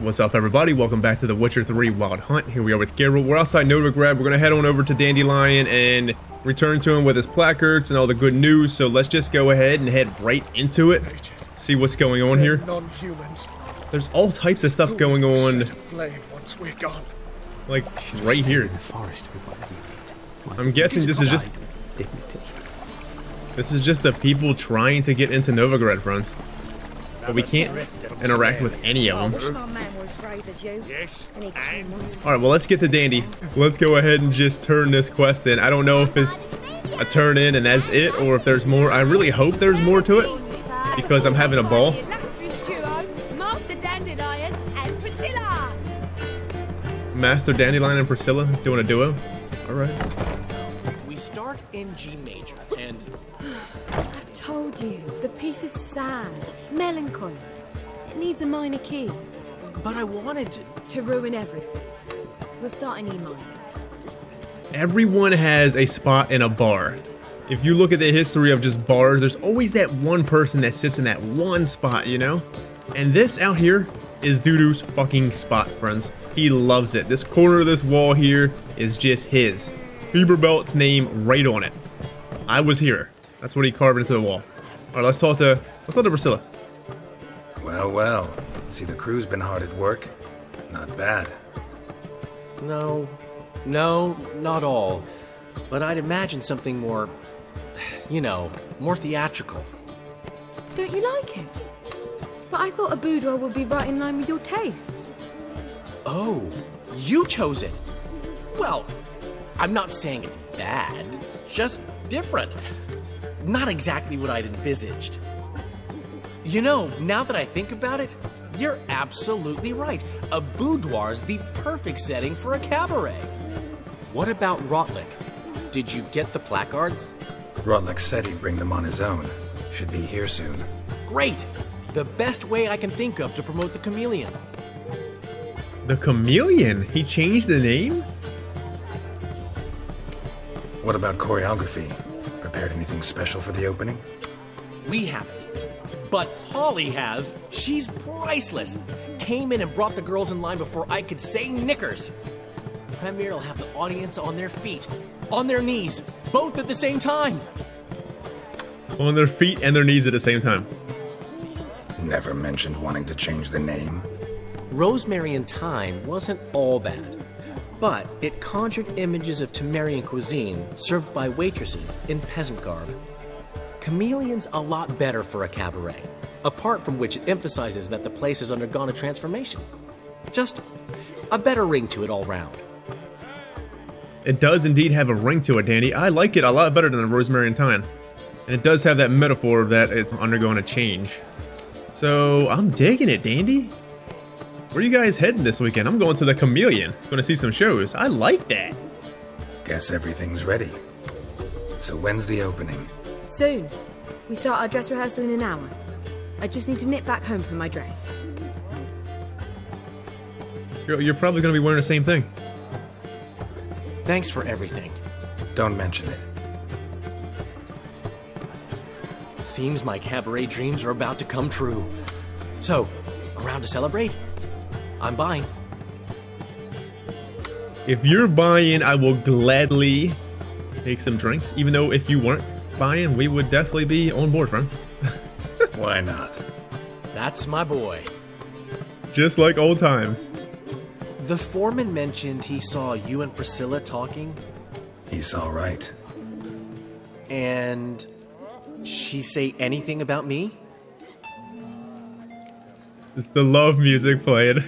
What's up, everybody? Welcome back to The Witcher 3 Wild Hunt. Here we are with Geralt. We're outside Novigrad. We're going to head on over to Dandelion and return to him with his placards and all the good news. So let's just go ahead and head right into it. See what's going on here. There's all types of stuff going on. Like right here. I'm guessing this is just the people trying to get into Novigrad, friends. But we can't interact with any of them. Alright, well, let's get to Dandy. Let's go ahead and just turn this quest in. I don't know if it's a turn in and that's it, or if there's more. I really hope there's more to it, because I'm having a ball. Master Dandelion and Priscilla doing a duo? Alright. We start in G major, and... I've told you, the piece is sad, melancholy. It needs a minor key. But I wanted to ruin everything. We'll start in E minor. Everyone has a spot in a bar. If you look at the history of just bars, there's always that one person that sits in that one spot, you know? And this out here is Dudu's fucking spot, friends. He loves it. This corner of this wall here is just his. Bieberbelt's name right on it. I was here. That's what he carved into the wall. All right, let's talk to Priscilla. Well. See, the crew's been hard at work. Not bad. No, not all. But I'd imagine something more, more theatrical. Don't you like it? But I thought a boudoir would be right in line with your tastes. Oh, you chose it. Well, I'm not saying it's bad, just different. Not exactly what I'd envisaged. You know, now that I think about it, you're absolutely right. A boudoir's the perfect setting for a cabaret. What about Rotlick? Did you get the placards? Rotlick said he'd bring them on his own. Should be here soon. Great! The best way I can think of to promote the Chameleon. The Chameleon? He changed the name? What about choreography? Prepared anything special for the opening? We haven't. But Polly has. She's priceless. Came in and brought the girls in line before I could say knickers. Premier will have the audience on their feet, on their knees, both at the same time. On their feet and their knees at the same time. Never mentioned wanting to change the name. Rosemary and Thyme wasn't all bad, but it conjured images of Temerian cuisine served by waitresses in peasant garb. Chameleon's a lot better for a cabaret, apart from which it emphasizes that the place has undergone a transformation. Just a better ring to it all round. It does indeed have a ring to it, Danny. I like it a lot better than the Rosemary and Thyme. And it does have that metaphor that it's undergoing a change. So, I'm digging it, Dandy. Where are you guys heading this weekend? I'm going to the Chameleon. Going to see some shows. I like that. Guess everything's ready. So when's the opening? Soon. We start our dress rehearsal in an hour. I just need to nip back home for my dress. You're probably going to be wearing the same thing. Thanks for everything. Don't mention it. Seems my cabaret dreams are about to come true. So, around to celebrate? I'm buying. If you're buying, I will gladly take some drinks. Even though if you weren't buying, we would definitely be on board, friends. Why not? That's my boy. Just like old times. The foreman mentioned he saw you and Priscilla talking. He's all right. And she say anything about me? It's the love music playing.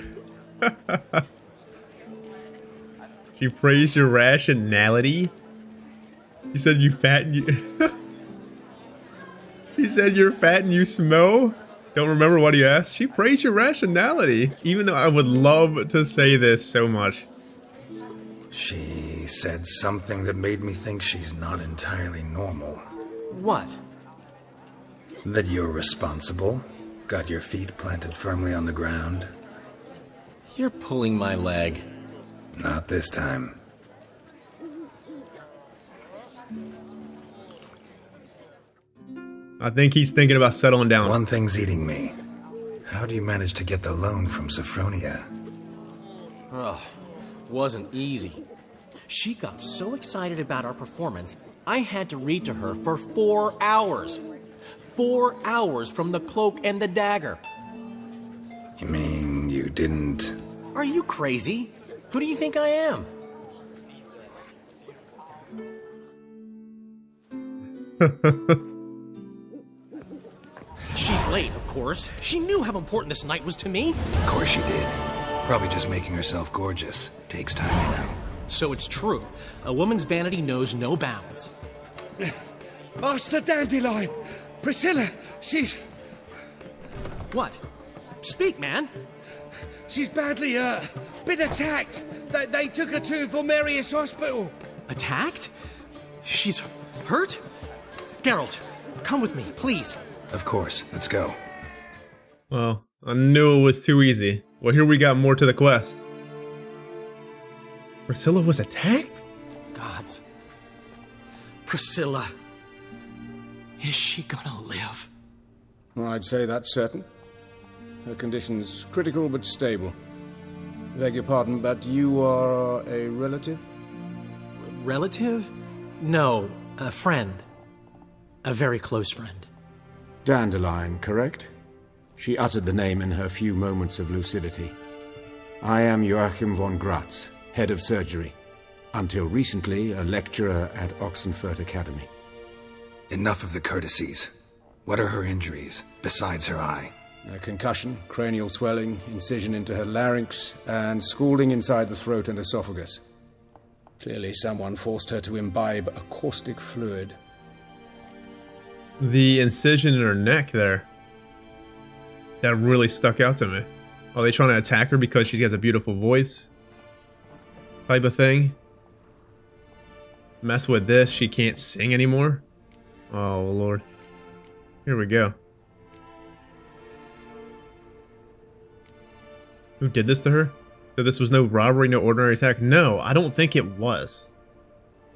She praised your rationality. She said you fat and you... She said you're fat and you smell. Don't remember what he asked. She praised your rationality. Even though I would love to say this so much. She said something that made me think she's not entirely normal. What? That you're responsible. Got your feet planted firmly on the ground. You're pulling my leg. Not this time. I think he's thinking about settling down. One thing's eating me. How do you manage to get the loan from Sophronia? Ugh, wasn't easy. She got so excited about our performance, I had to read to her for 4 hours. 4 hours from the Cloak and the Dagger. You mean you didn't... Are you crazy? Who do you think I am? She's late, of course. She knew how important this night was to me. Of course she did. Probably just making herself gorgeous. Takes time, you know. So it's true. A woman's vanity knows no bounds. Master Dandelion! Priscilla, she's... What? Speak, man. She's badly, been attacked. They took her to Vulmerius Hospital. Attacked? She's hurt? Geralt, come with me, please. Of course. Let's go. Well, I knew it was too easy. Well, here we got more to the quest. Priscilla was attacked? Gods. Priscilla. Is she gonna live? I'd say that's certain. Her condition's critical but stable. Beg your pardon, but you are a relative? Relative? No, a friend. A very close friend. Dandelion, correct? She uttered the name in her few moments of lucidity. I am Joachim von Gratz, head of surgery. Until recently, a lecturer at Oxenfurt Academy. Enough of the courtesies. What are her injuries, besides her eye? A concussion, cranial swelling, incision into her larynx, and scalding inside the throat and esophagus. Clearly someone forced her to imbibe a caustic fluid. The incision in her neck there. That really stuck out to me. Are they trying to attack her because she has a beautiful voice? Type of thing? Mess with this, she can't sing anymore? Oh, Lord. Here we go. Who did this to her? So this was no robbery, no ordinary attack? No, I don't think it was.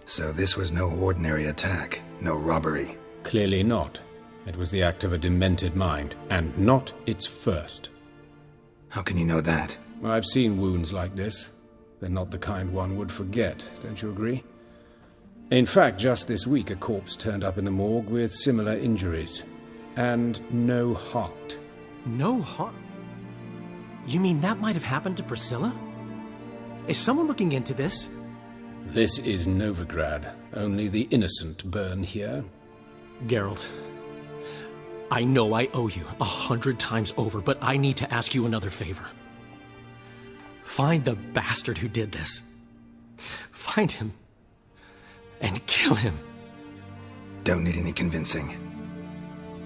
So this was no ordinary attack, no robbery. Clearly not. It was the act of a demented mind, and not its first. How can you know that? I've seen wounds like this. They're not the kind one would forget, don't you agree? In fact, just this week a corpse turned up in the morgue with similar injuries. And no heart. No heart? You mean that might have happened to Priscilla? Is someone looking into this? This is Novigrad. Only the innocent burn here. Geralt, I know I owe you 100 times over, but I need to ask you another favor. Find the bastard who did this. Find him. And kill him. Don't need any convincing.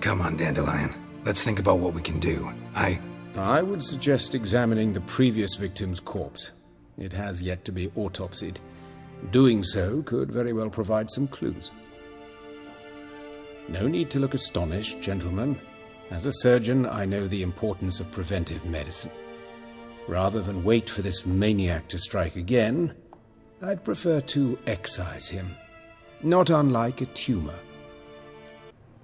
Come on, Dandelion. Let's think about what we can do. I would suggest examining the previous victim's corpse. It has yet to be autopsied. Doing so could very well provide some clues. No need to look astonished, gentlemen. As a surgeon, I know the importance of preventive medicine. Rather than wait for this maniac to strike again, I'd prefer to excise him. Not unlike a tumor.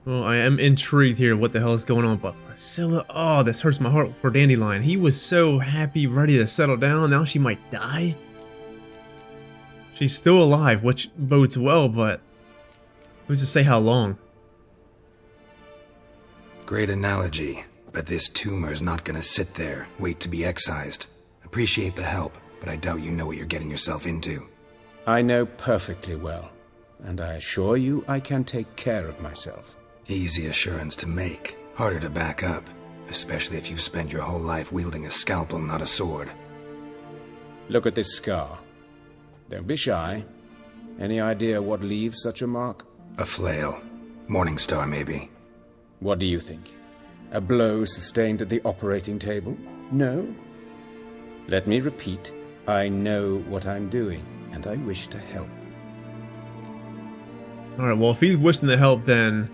Well, I am intrigued here what the hell is going on, but Priscilla, oh, this hurts my heart for Dandelion. He was so happy, ready to settle down. Now she might die. She's still alive, which bodes well, but who's to say how long? Great analogy, but this tumor's not gonna sit there, wait to be excised. Appreciate the help, but I doubt you know what you're getting yourself into. I know perfectly well, and I assure you I can take care of myself. Easy assurance to make, harder to back up, especially if you've spent your whole life wielding a scalpel, not a sword. Look at this scar. Don't be shy. Any idea what leaves such a mark? A flail. Morningstar, maybe. What do you think? A blow sustained at the operating table? No? Let me repeat. I know what I'm doing, and I wish to help. Alright, well, if he's wishing to help, then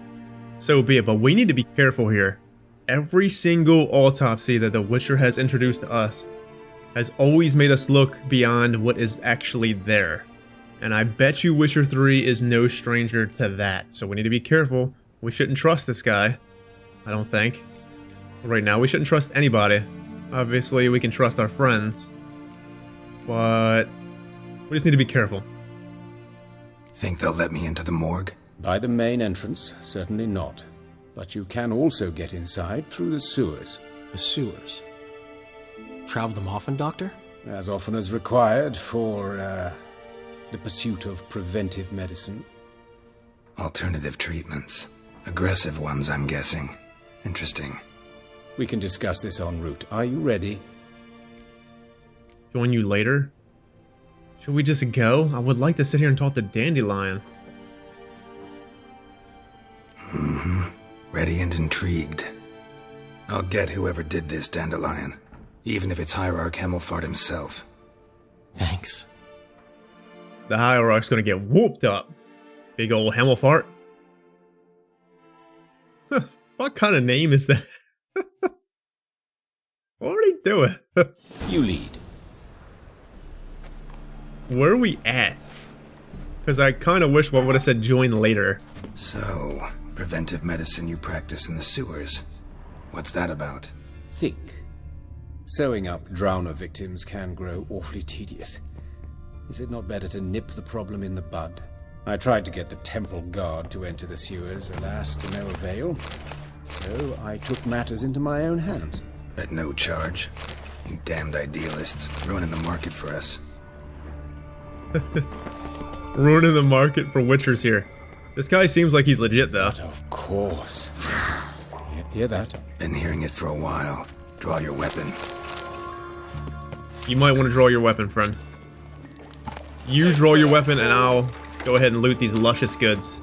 so be it. But we need to be careful here. Every single autopsy that the Witcher has introduced to us has always made us look beyond what is actually there. And I bet you Witcher 3 is no stranger to that. So we need to be careful. We shouldn't trust this guy, I don't think. Right now, we shouldn't trust anybody. Obviously, we can trust our friends. But we just need to be careful. Think they'll let me into the morgue? By the main entrance, certainly not. But you can also get inside through the sewers. The sewers. Travel them often, Doctor? As often as required for, the pursuit of preventive medicine. Alternative treatments. Aggressive ones, I'm guessing. Interesting. We can discuss this en route. Are you ready? Join you later? Should we just go? I would like to sit here and talk to Dandelion. Ready and intrigued. I'll get whoever did this, Dandelion. Even if it's Hierarch Hemmelfart himself. Thanks. The Hierarch's gonna get whooped up. Big old Hemmelfart. What kind of name is that? What are they doing? You lead. Where are we at? Because I kind of wish one would have said join later. So, preventive medicine you practice in the sewers. What's that about? Think. Sewing up drowner victims can grow awfully tedious. Is it not better to nip the problem in the bud? I tried to get the temple guard to enter the sewers, alas, to no avail. So I took matters into my own hands. At no charge. You damned idealists, ruining the market for us. Ruining the market for witchers here. This guy seems like he's legit, though. But of course. Hear that? Been hearing it for a while. Draw your weapon. You might want to draw your weapon, friend. You draw your weapon, and I'll go ahead and loot these luscious goods.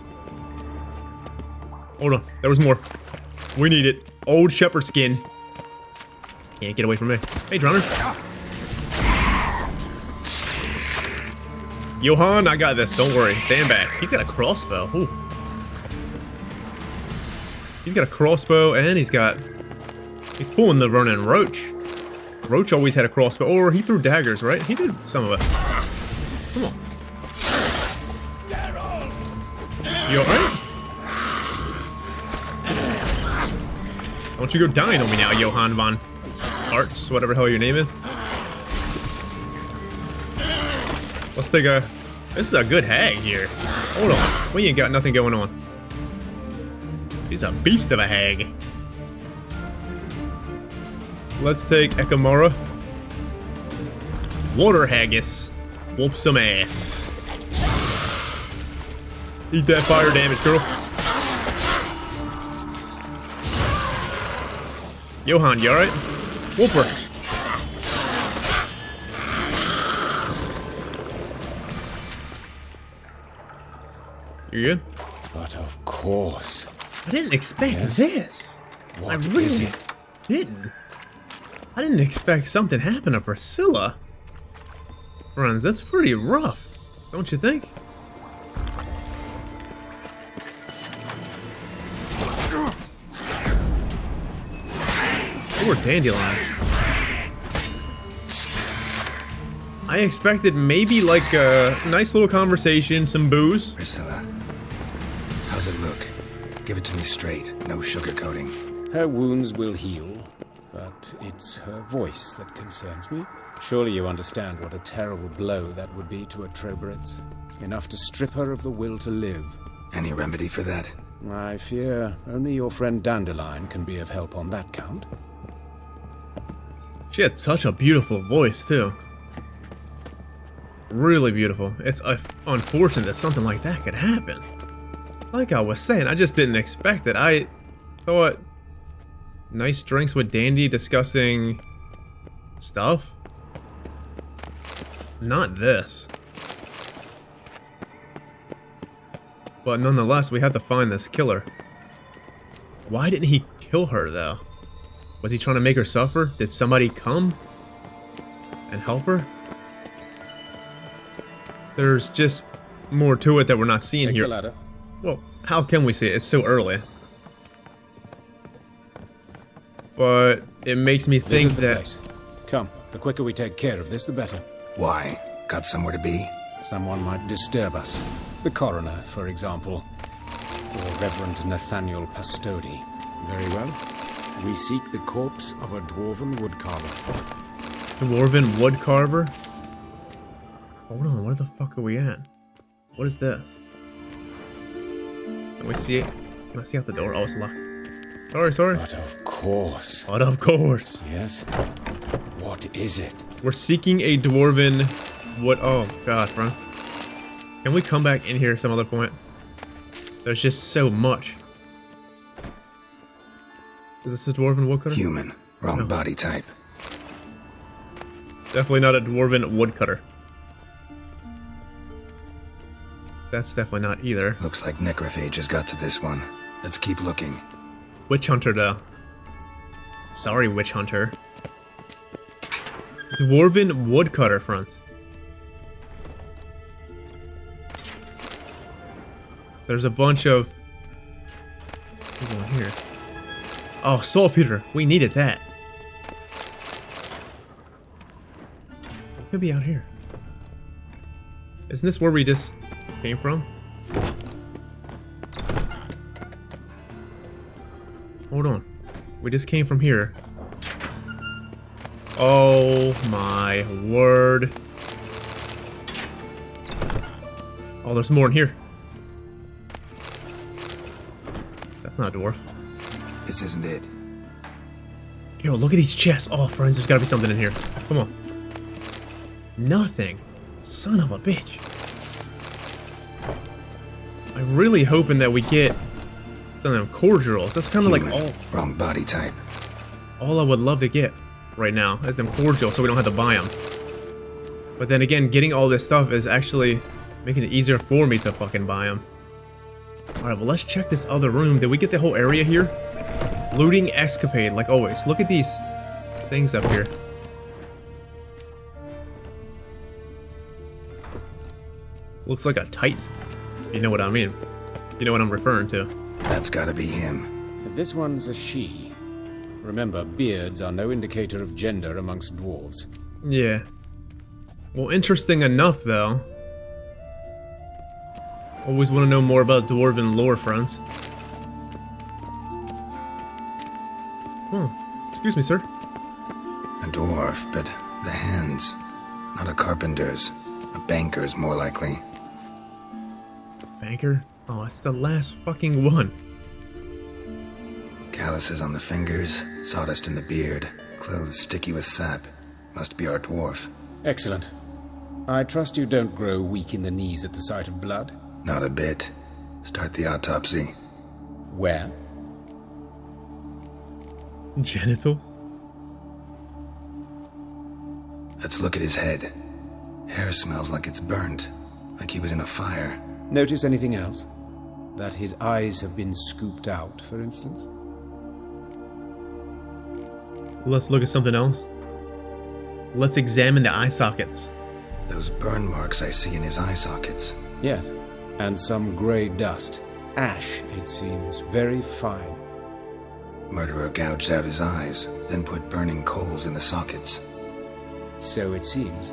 Hold on, there was more. We need it. Old shepherd skin. Can't get away from me. Hey, Drowner. Johan, I got this. Don't worry. Stand back. He's got a crossbow. Ooh. He's got a crossbow, and he's pulling the Ronin Roach. Roach always had a crossbow, or he threw daggers, right? He did some of it. Come on. You alright? Don't you go dying on me now, Johan von Arts, whatever the hell your name is. Let's take a... This is a good hag here. Hold on. We ain't got nothing going on. She's a beast of a hag. Let's take Ekamara. Water haggis. Whoop some ass. Eat that fire damage, girl. Johan, you alright? Whoop her. You good? But of course. I didn't expect this. What I really is it? didn't. I didn't expect something to happen to Priscilla. Friends, that's pretty rough, don't you think? Poor Dandelion. I expected maybe like a nice little conversation, some booze. Priscilla, how's it look? Give it to me straight, no sugarcoating. Her wounds will heal, but it's her voice that concerns me. Surely you understand what a terrible blow that would be to a Troberet. Enough to strip her of the will to live. Any remedy for that? I fear only your friend Dandelion can be of help on that count. She had such a beautiful voice, too. Really beautiful. It's unfortunate that something like that could happen. Like I was saying, I just didn't expect it. I thought nice drinks with Dandy discussing stuff. Not this. But nonetheless, we had to find this killer. Why didn't he kill her, though? Was he trying to make her suffer? Did somebody come and help her? There's just more to it that we're not seeing Take here. the ladder. Well, how can we see it? It's so early. But it makes me This think is the that... place. Come, the quicker we take care of this, the better. Why? Got somewhere to be? Someone might disturb us. The coroner, for example. Or Reverend Nathaniel Pastodi. Very well. We seek the corpse of a dwarven woodcarver. Dwarven woodcarver? Hold on, where the fuck are we at? What is this? Can we see it? Can I see out the door? Oh, it's locked. Sorry. But of course. But of course. Yes? What is it? We're seeking a dwarven wood. Oh, God, bro. Can we come back in here some other point? There's just so much. Is this a dwarven woodcutter? Human. Wrong No. body type. Definitely not a dwarven woodcutter. That's definitely not either. Looks like necrophages got to this one. Let's keep looking. Witch hunter, though. Sorry, witch hunter. Dwarven woodcutter fronts. There's a bunch of... What's going here? Oh, saltpeter. We needed that. Maybe out here. Isn't this where we just came from? Hold on. We just came from here. Oh my word. Oh, there's more in here. That's not a dwarf. This isn't it. Yo, look at these chests. Oh, friends, there's gotta be something in here. Come on. Nothing. Son of a bitch. I'm really hoping that we get some of them cordials. That's kind of like Human. Wrong body type. all I would love to get right now is them cordials so we don't have to buy them. But then again, getting all this stuff is actually making it easier for me to fucking buy them. Alright, well, let's check this other room. Did we get the whole area here? Looting escapade, like always. Look at these things up here. Looks like a titan. You know what I mean. You know what I'm referring to. That's gotta be him. This one's a she. Remember, beards are no indicator of gender amongst dwarves. Yeah. Well, interesting enough, though. Always want to know more about dwarven lore, friends. Oh, excuse me, sir. A dwarf, but the hands. Not a carpenter's. A banker's, more likely. Banker? Oh, it's the last fucking one. Calluses on the fingers, sawdust in the beard, clothes sticky with sap. Must be our dwarf. Excellent. I trust you don't grow weak in the knees at the sight of blood. Not a bit. Start the autopsy. Where? Genitals? Let's look at his head. Hair smells like it's burnt, like he was in a fire. Notice anything else? That his eyes have been scooped out, for instance? Let's look at something else. Let's examine the eye sockets. Those burn marks I see in his eye sockets. Yes. And some grey dust. Ash, it seems. Very fine. Murderer gouged out his eyes, then put burning coals in the sockets. So it seems.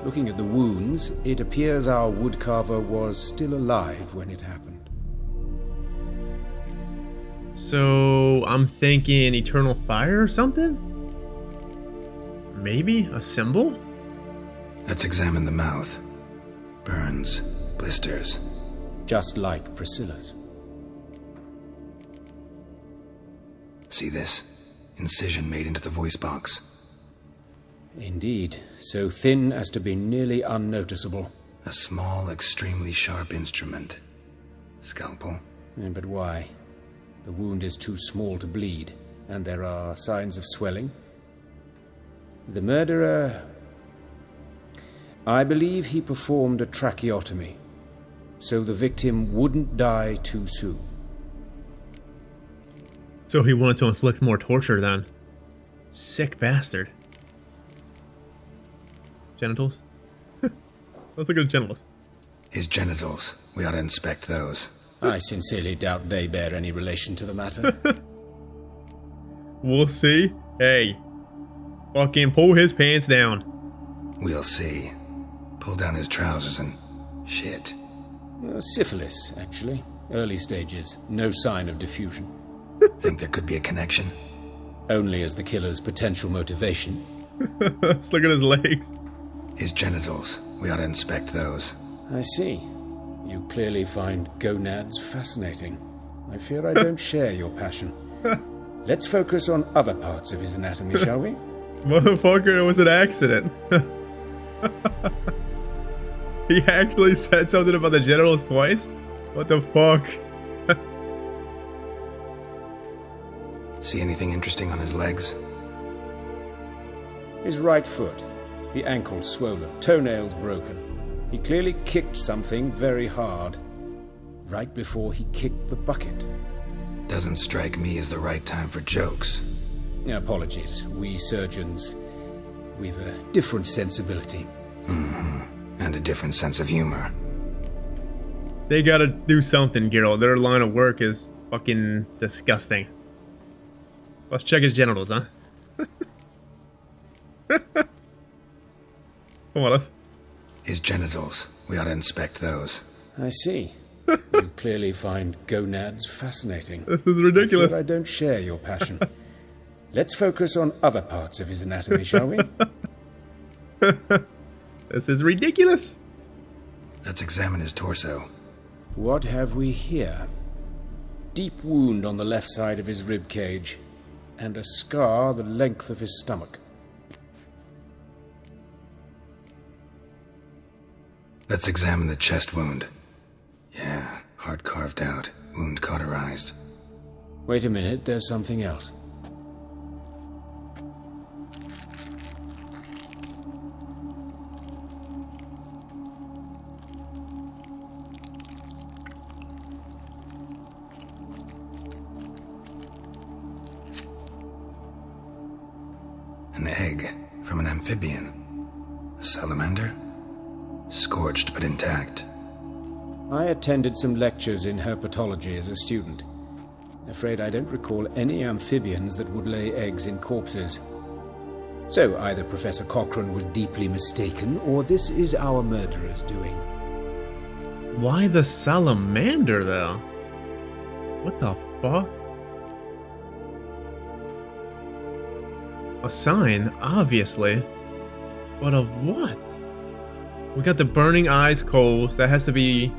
Looking at the wounds, it appears our woodcarver was still alive when it happened. So, I'm thinking eternal fire or something? Maybe a symbol? Let's examine the mouth. Burns, blisters. Just like Priscilla's. See this? Incision made into the voice box. Indeed, so thin as to be nearly unnoticeable. A small, extremely sharp instrument. Scalpel. But why? The wound is too small to bleed, and there are signs of swelling. The murderer... I believe he performed a tracheotomy, so the victim wouldn't die too soon. So he wanted to inflict more torture then. Sick bastard. Genitals? Let's look at genitals. His genitals. We ought to inspect those. I sincerely doubt they bear any relation to the matter. We'll see. Hey. Fucking pull his pants down. We'll see. Pull down his trousers and... shit. Syphilis, actually. Early stages. No sign of diffusion. Think there could be a connection? Only as the killer's potential motivation. Let's look at his legs. His genitals. We ought to inspect those. I see. You clearly find gonads fascinating. I fear I don't share your passion. Let's focus on other parts of his anatomy, shall we? Motherfucker, it was an accident. He actually said something about the genitals twice? What the fuck? See anything interesting on his legs? His right foot. The ankle swollen, toenails broken. He clearly kicked something very hard. Right before he kicked the bucket. Doesn't strike me as the right time for jokes. Apologies. We surgeons, we've a different sensibility. And a different sense of humor. They gotta do something, Geralt. Their line of work is fucking disgusting. Let's check his genitals, huh? Come on, let's... His genitals. We ought to inspect those. I see. You clearly find gonads fascinating. This is ridiculous. I fear I don't share your passion. Let's focus on other parts of his anatomy, shall we? This is ridiculous. Let's examine his torso. What have we here? Deep wound on the left side of his rib cage, and a scar the length of his stomach. Let's examine the chest wound. Yeah, heart carved out, wound cauterized. Wait a minute, there's something else. An egg from an amphibian. A salamander? Scorched but intact. I attended some lectures in herpetology as a student. Afraid I don't recall any amphibians that would lay eggs in corpses. So either Professor Cochrane was deeply mistaken, or this is our murderer's doing. Why the salamander, though? What the fuck? A sign, obviously. But of what? We got the burning eyes coals. That has to be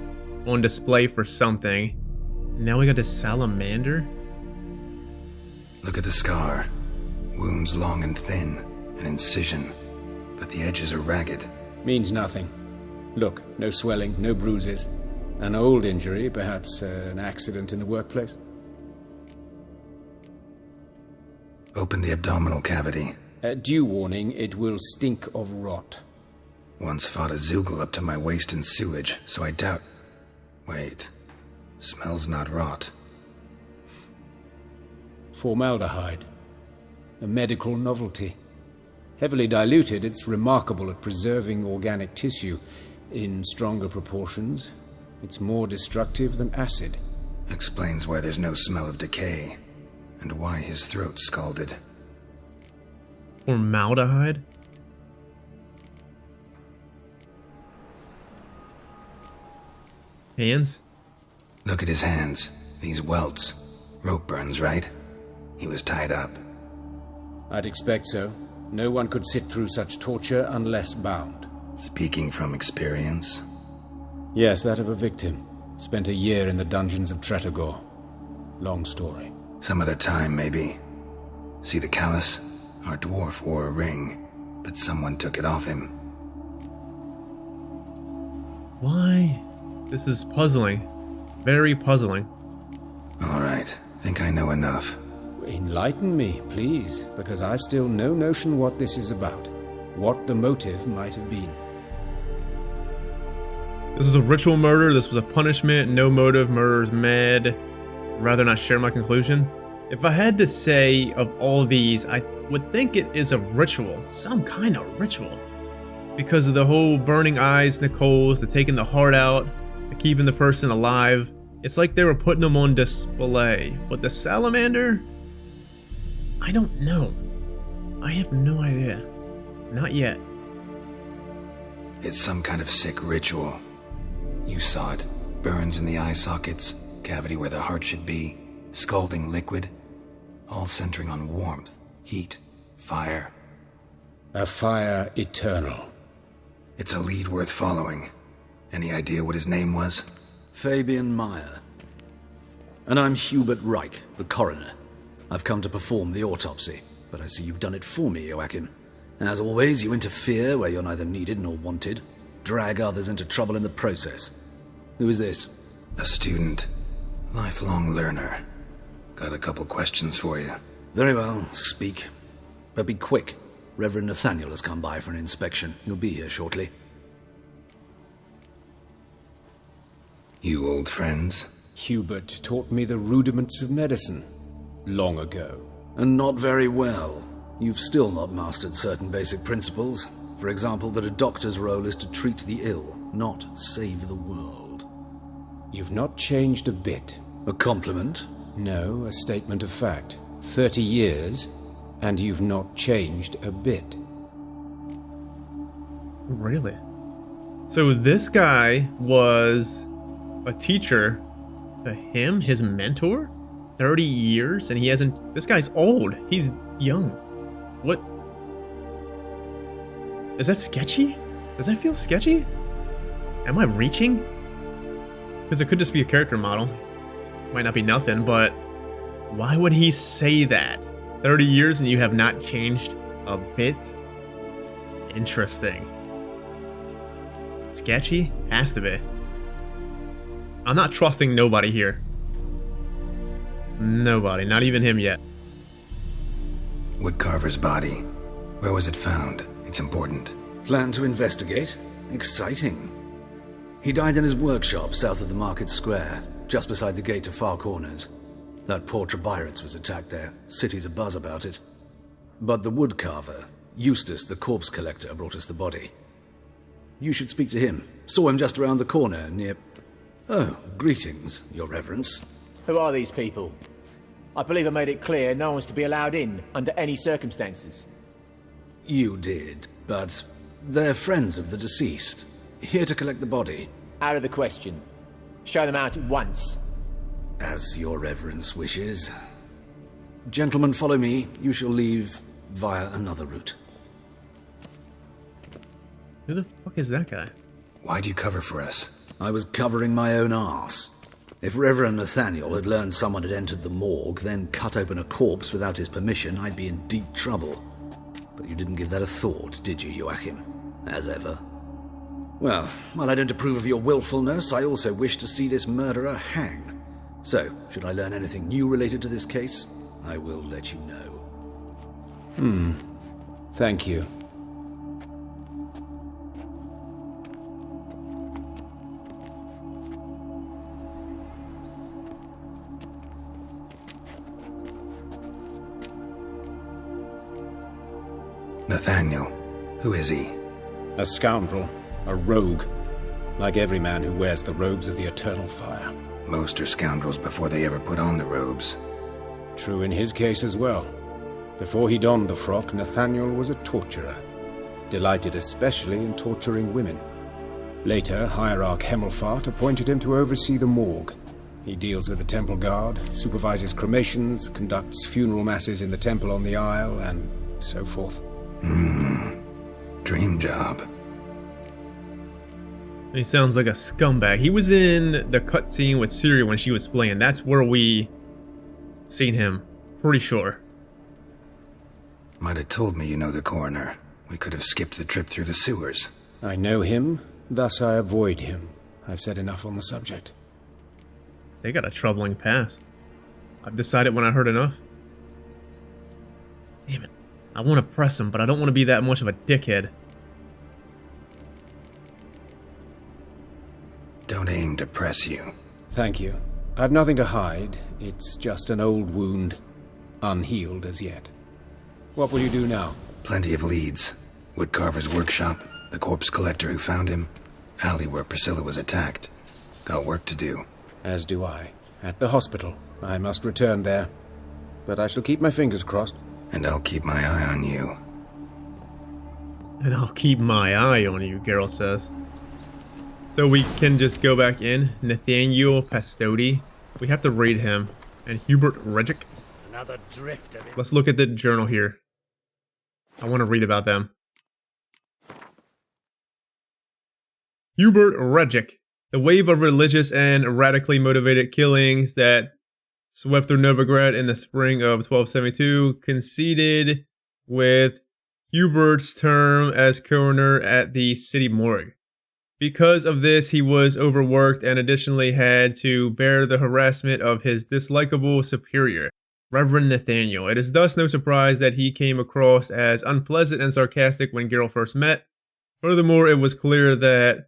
on display for something. Now we got the salamander? Look at the scar. Wounds long and thin. An incision. But the edges are ragged. Means nothing. Look, no swelling, no bruises. An old injury, perhaps an accident in the workplace. Open the abdominal cavity. Due warning, it will stink of rot. Once fought a Zoogle up to my waist in sewage, so I doubt... Wait. Smells not rot. Formaldehyde. A medical novelty. Heavily diluted, it's remarkable at preserving organic tissue. In stronger proportions, it's more destructive than acid. Explains why there's no smell of decay, and why his throat's scalded. Formaldehyde? Hands? Look at his hands. These welts. Rope burns, right? He was tied up. I'd expect so. No one could sit through such torture unless bound. Speaking from experience? Yes, that of a victim. Spent a year in the dungeons of Tretogor. Long story. Some other time, maybe. See the callus? Our dwarf wore a ring, but someone took it off him. Why? This is puzzling. Very puzzling. All right, think I know enough. Enlighten me, please, because I've still no notion what this is about. What the motive might have been. This was a ritual murder. This was a punishment. No motive. Murderer's mad. I'd rather not share my conclusion. If I had to say of all these, I would think it is a ritual. Some kind of ritual. Because of the whole burning eyes, Nicole's, the taking the heart out, the keeping the person alive. It's like they were putting them on display. But the salamander? I don't know. I have no idea. Not yet. It's some kind of sick ritual. You saw it. Burns in the eye sockets, cavity where the heart should be. scalding liquid, all centering on warmth, heat, fire. A fire eternal. It's a lead worth following. Any idea what his name was? Fabian Meyer. And I'm Hubert Reich, the coroner. I've come to perform the autopsy, but I see you've done it for me, Joachim. As always, you interfere where you're neither needed nor wanted, drag others into trouble in the process. Who is this? A student. Lifelong learner. Got a couple questions for you. Very well, speak. But be quick. Reverend Nathaniel has come by for an inspection. He'll be here shortly. You old friends? Hubert taught me the rudiments of medicine long ago. And not very well. You've still not mastered certain basic principles. For example, that a doctor's role is to treat the ill, not save the world. You've not changed a bit. A compliment? No, a statement of fact. 30 years, and you've not changed a bit. Really? So this guy was a teacher to him, his mentor? 30 years, and he hasn't... This guy's old. He's young. What? Is that sketchy? Does that feel sketchy? Am I reaching? Because it could just be a character model. Might not be nothing, but why would he say that? 30 years and you have not changed a bit? Interesting. Sketchy? Has to be. I'm not trusting nobody here. Nobody, not even him yet. Woodcarver's body. Where was it found? It's important. Plan to investigate? Exciting. He died in his workshop south of the market square, just beside the gate to Far Corners. That poor Trebirates was attacked there. City's abuzz about it. But the woodcarver, Eustace the corpse collector, brought us the body. You should speak to him. Saw him just around the corner near... Oh, greetings, your reverence. Who are these people? I believe I made it clear no one's to be allowed in under any circumstances. You did, but they're friends of the deceased. Here to collect the body. Out of the question. Show them out at once. As your reverence wishes. Gentlemen, follow me. You shall leave via another route. Who the fuck is that guy? Why do you cover for us? I was covering my own arse. If Reverend Nathaniel had learned someone had entered the morgue, then cut open a corpse without his permission, I'd be in deep trouble. But you didn't give that a thought, did you, Joachim? As ever. Well, while I don't approve of your willfulness, I also wish to see this murderer hang. So, should I learn anything new related to this case, I will let you know. Thank you. Nathaniel. Who is he? A scoundrel. A rogue. Like every man who wears the robes of the eternal fire. Most are scoundrels before they ever put on the robes. True in his case as well. Before he donned the frock, Nathaniel was a torturer. Delighted especially in torturing women. Later, Hierarch Hemmelfart appointed him to oversee the morgue. He deals with the temple guard, supervises cremations, conducts funeral masses in the temple on the Isle, and so forth. Dream job. He sounds like a scumbag. He was in the cutscene with Ciri when she was fleeing. That's where we seen him. Pretty sure. Might have told me you know the coroner. We could have skipped the trip through the sewers. I know him, thus I avoid him. I've said enough on the subject. They got a troubling past. I've decided when I heard enough. Damn it. I want to press him, but I don't want to be that much of a dickhead. Don't aim to press you. Thank you. I've nothing to hide. It's just an old wound, unhealed as yet. What will you do now? Plenty of leads. Woodcarver's workshop, the corpse collector who found him, alley where Priscilla was attacked. Got work to do. As do I. At the hospital. I must return there. But I shall keep my fingers crossed. And I'll keep my eye on you. And I'll keep my eye on you, Geralt says. So we can just go back in. Nathaniel Pastodi. We have to read him. and Hubert Regic. Another drift of it. Let's look at the journal here. I want to read about them. Hubert Regic. The wave of religious and radically motivated killings that swept through Novigrad in the spring of 1272 coincided with Hubert's term as coroner at the city morgue. Because of this, he was overworked and additionally had to bear the harassment of his dislikable superior, Reverend Nathaniel. It is thus no surprise that he came across as unpleasant and sarcastic when Geralt first met. Furthermore, it was clear that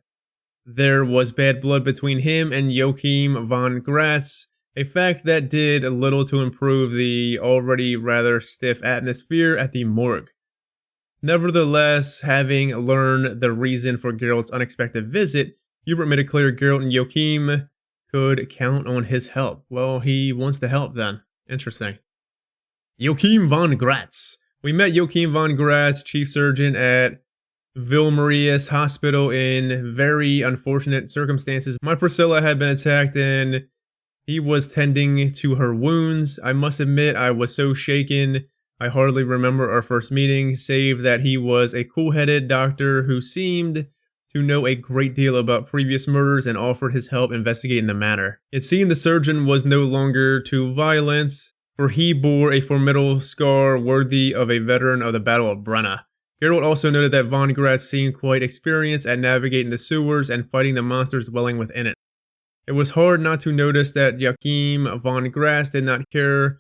there was bad blood between him and Joachim von Gratz, a fact that did little to improve the already rather stiff atmosphere at the morgue. Nevertheless, having learned the reason for Geralt's unexpected visit, Hubert made it clear Geralt and Joachim could count on his help. Well, he wants to help then. Interesting. Joachim von Gratz. We met Joachim von Gratz, chief surgeon at Vilmarius Hospital, in very unfortunate circumstances. My Priscilla had been attacked and he was tending to her wounds. I must admit I was so shaken I hardly remember our first meeting, save that he was a cool-headed doctor who seemed to know a great deal about previous murders and offered his help investigating the matter. It seemed the surgeon was no longer too violent, for he bore a formidable scar worthy of a veteran of the Battle of Brenna. Geralt also noted that von Gratz seemed quite experienced at navigating the sewers and fighting the monsters dwelling within it. It was hard not to notice that Joachim von Gratz did not care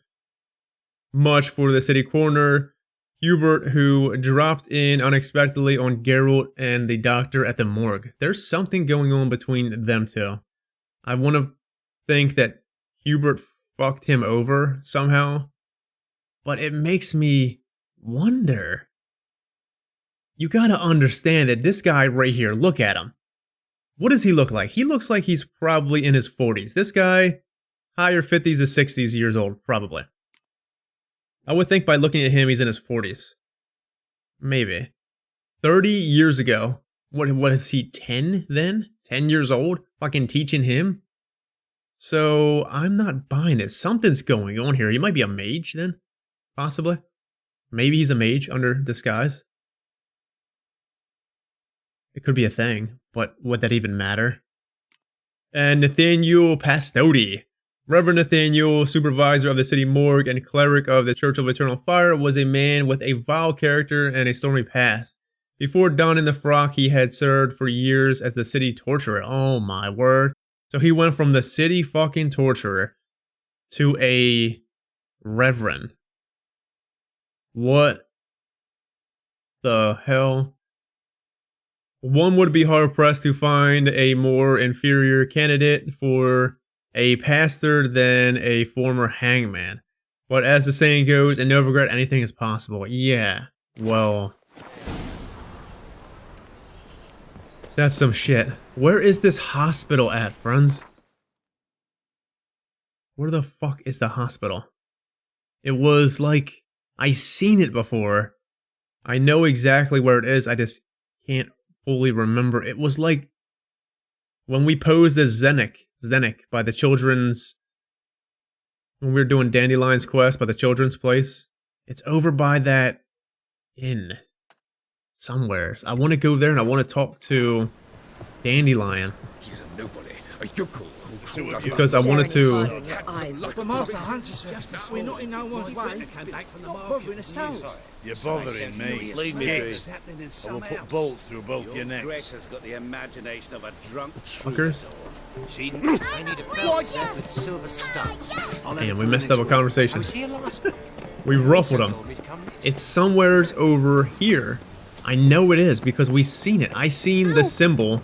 much for the city coroner, Hubert, who dropped in unexpectedly on Geralt and the doctor at the morgue. There's something going on between them two. I want to think that Hubert fucked him over somehow, but it makes me wonder. You gotta understand that this guy right here, look at him. What does he look like? He looks like he's probably in his 40s. This guy, higher 50s to 60s years old, probably. I would think by looking at him, he's in his 40s. Maybe. 30 years ago. What is he, 10 then? 10 years old? Fucking teaching him? So, I'm not buying it. Something's going on here. He might be a mage then? Possibly. Maybe he's a mage under disguise. It could be a thing, but would that even matter? And Nathaniel Pastodi. Reverend Nathaniel, supervisor of the city morgue and cleric of the Church of Eternal Fire, was a man with a vile character and a stormy past. Before donning the frock, he had served for years as the city torturer. Oh my word. So he went from the city fucking torturer to a reverend. What the hell? One would be hard-pressed to find a more inferior candidate for a pastor than a former hangman. But as the saying goes, in Novigrad, anything is possible. Yeah, well, that's some shit. Where is this hospital at, friends? Where the fuck is the hospital? It was like, I seen it before. I know exactly where it is, I just can't fully remember. It was like when we posed as Zdenek by the children's, when we were doing Dandelion's quest by the children's place. It's over by that inn somewhere. I want to go there and I want to talk to Dandelion. She's a nobody. A yokel. Because I wanted to. The master hunts us. We're not in no one's way. Stop bothering ourselves. You're bothering me. Leave me be. I will put bolts through both your necks. Greta's got the imagination of a drunk Fuckers. I need a belt set with silver studs. Damn, we messed up a conversation. We ruffled him. It's somewheres over here. I know it is because we seen it. I seen the symbol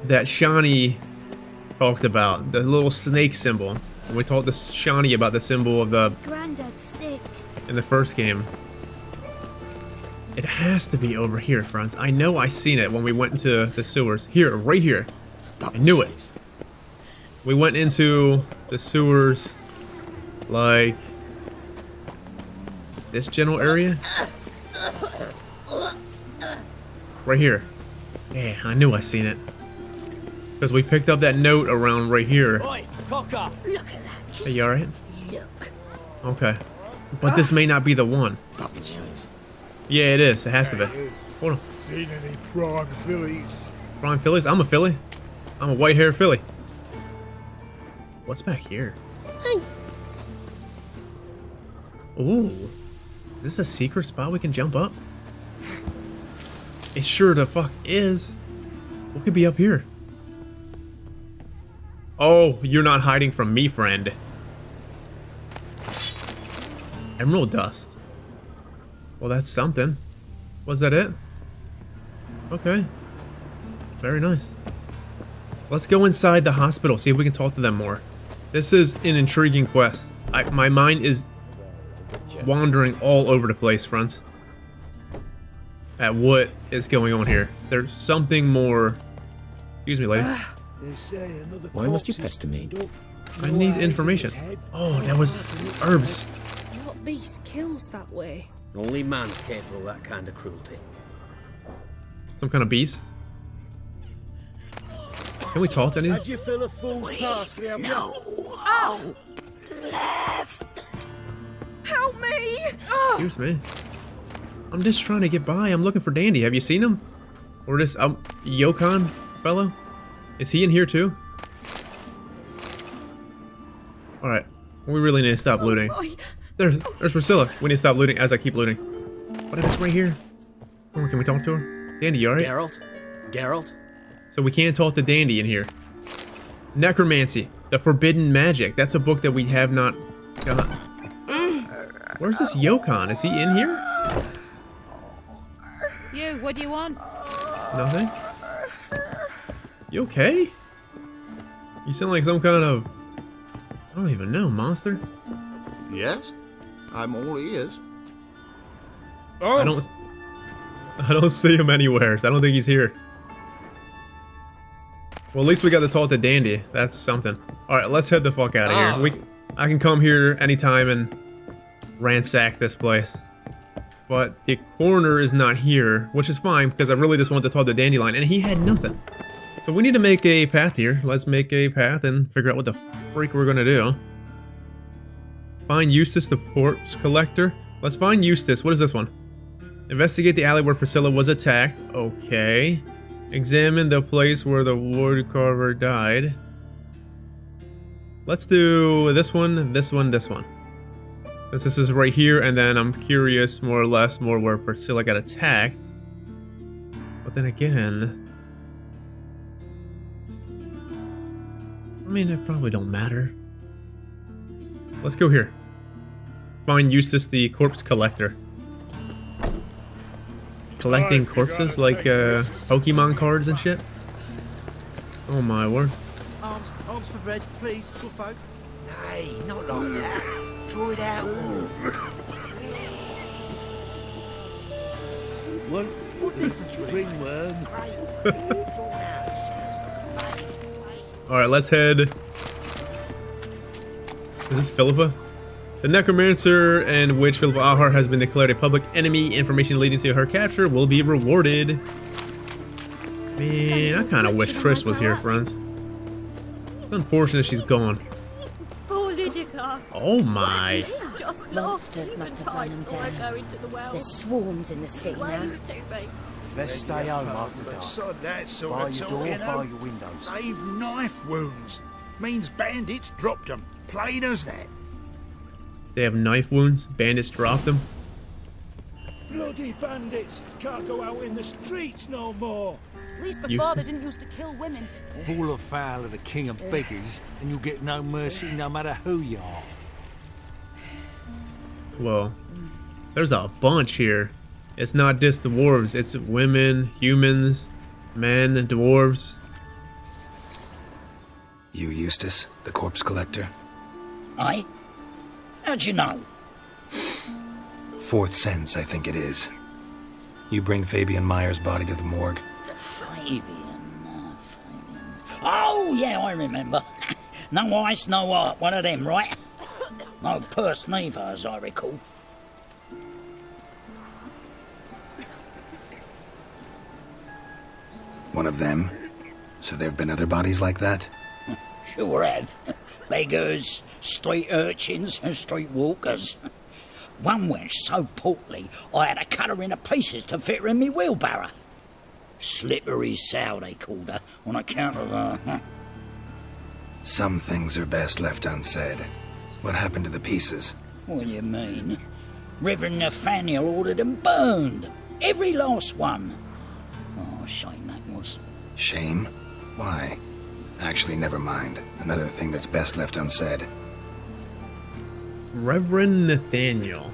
that Shani talked about, the little snake symbol. We talked to Shani about the symbol of the Granddad's sick. in the first game. It has to be over here, friends. I know I seen it when we went into the sewers. Here, right here. I knew it. We went into the sewers like this general area. Right here. Yeah, I knew I seen it. Because we picked up that note around right here. Oi, cocker! Look at that Are you alright? Look. Okay. But this may not be the one. Yeah, it is. It has to be. Hold on. Seen any prime fillies? Prime fillies? I'm a filly. I'm a white-haired filly. What's back here? Ooh. Is this a secret spot we can jump up? It sure the fuck is. What could be up here? Oh, you're not hiding from me, friend. Emerald dust. Well, that's something. Was that it? Okay. Very nice. Let's go inside the hospital, see if we can talk to them more. This is an intriguing quest. My mind is wandering all over the place, friends. At what is going on here. There's something more... Excuse me, lady. Why must you pester me? I need information. Oh, that was herbs. What beast kills that way? Only man's capable of that kind of cruelty. Some kind of beast. Can we talk to any? How'd you fill a fool's pass? No. Oh! Left. Help me! Excuse me. I'm just trying to get by. I'm looking for Dandy. Have you seen him? Or this Yokon fellow? Is he in here too? Alright. We really need to stop looting. There's Priscilla. We need to stop looting as I keep looting. What if it's right here? Oh, can we talk to her? Dandy, you alright? Geralt? So we can't talk to Dandy in here. Necromancy. The Forbidden Magic. That's a book that we have not got. Where's this Yokon? Is he in here? You, what do you want? Nothing? You okay? You sound like some kind of... I don't even know, monster. Yes, I'm all ears. I don't see him anywhere, so I don't think he's here. Well, at least we got to talk to Dandy. That's something. Alright, let's head the fuck out of here. I can come here anytime and ransack this place. But the coroner is not here, which is fine, because I really just want to talk to Dandelion, and he had nothing. So we need to make a path here. Let's make a path and figure out what the freak we're going to do. Find Eustace, the corpse collector. Let's find Eustace. What is this one? Investigate the alley where Priscilla was attacked. Okay. Examine the place where the wood carver died. Let's do this one, this one, this one. This is right here, and then I'm curious more or less where Priscilla got attacked. But then again... I mean, it probably don't matter. Let's go here. Find Eustace, the corpse collector. Collecting corpses like Pokemon cards and shit? Oh my word. Arms for bread, please, good folk. Nay, not like that. Draw it out more. What difference ringworm? Alright, let's head. Is this Philippa? The necromancer and witch Philippa Ahar has been declared a public enemy. Information leading to her capture will be rewarded. Man, I kind of wish Trish was here, friends. It's unfortunate she's gone. Oh my. Monsters must have run them down. There's swarms in the city now. Let's stay home after dark. Sod that sort Bar of your talk, door, you know. bar your windows. They've knife wounds. Means bandits dropped them. Plain as that. They have knife wounds. Bandits dropped them. Bloody bandits! Can't go out in the streets no more. At least before before they didn't used to kill women. Fall afoul of the king of beggars, and you'll get no mercy no matter who you are. Well, there's a bunch here. It's not just dwarves. It's women, humans, men, dwarves. You, Eustace, the corpse collector? Aye? How'd you know? Fourth sense, I think it is. You bring Fabian Meyer's body to the morgue. Fabian. Oh, yeah, I remember. No ice, no art, one of them, right? No purse neither, as I recall. One of them? So there have been other bodies like that? Sure have. Beggars, street urchins, and street walkers. One wench so portly, I had to cut her into pieces to fit her in me wheelbarrow. Slippery sow, they called her, on account of her. Some things are best left unsaid. What happened to the pieces? What do you mean? Reverend Nathaniel ordered them burned. Every last one. Oh, shame that was. Shame? Why? Actually, never mind. Another thing that's best left unsaid. Reverend Nathaniel.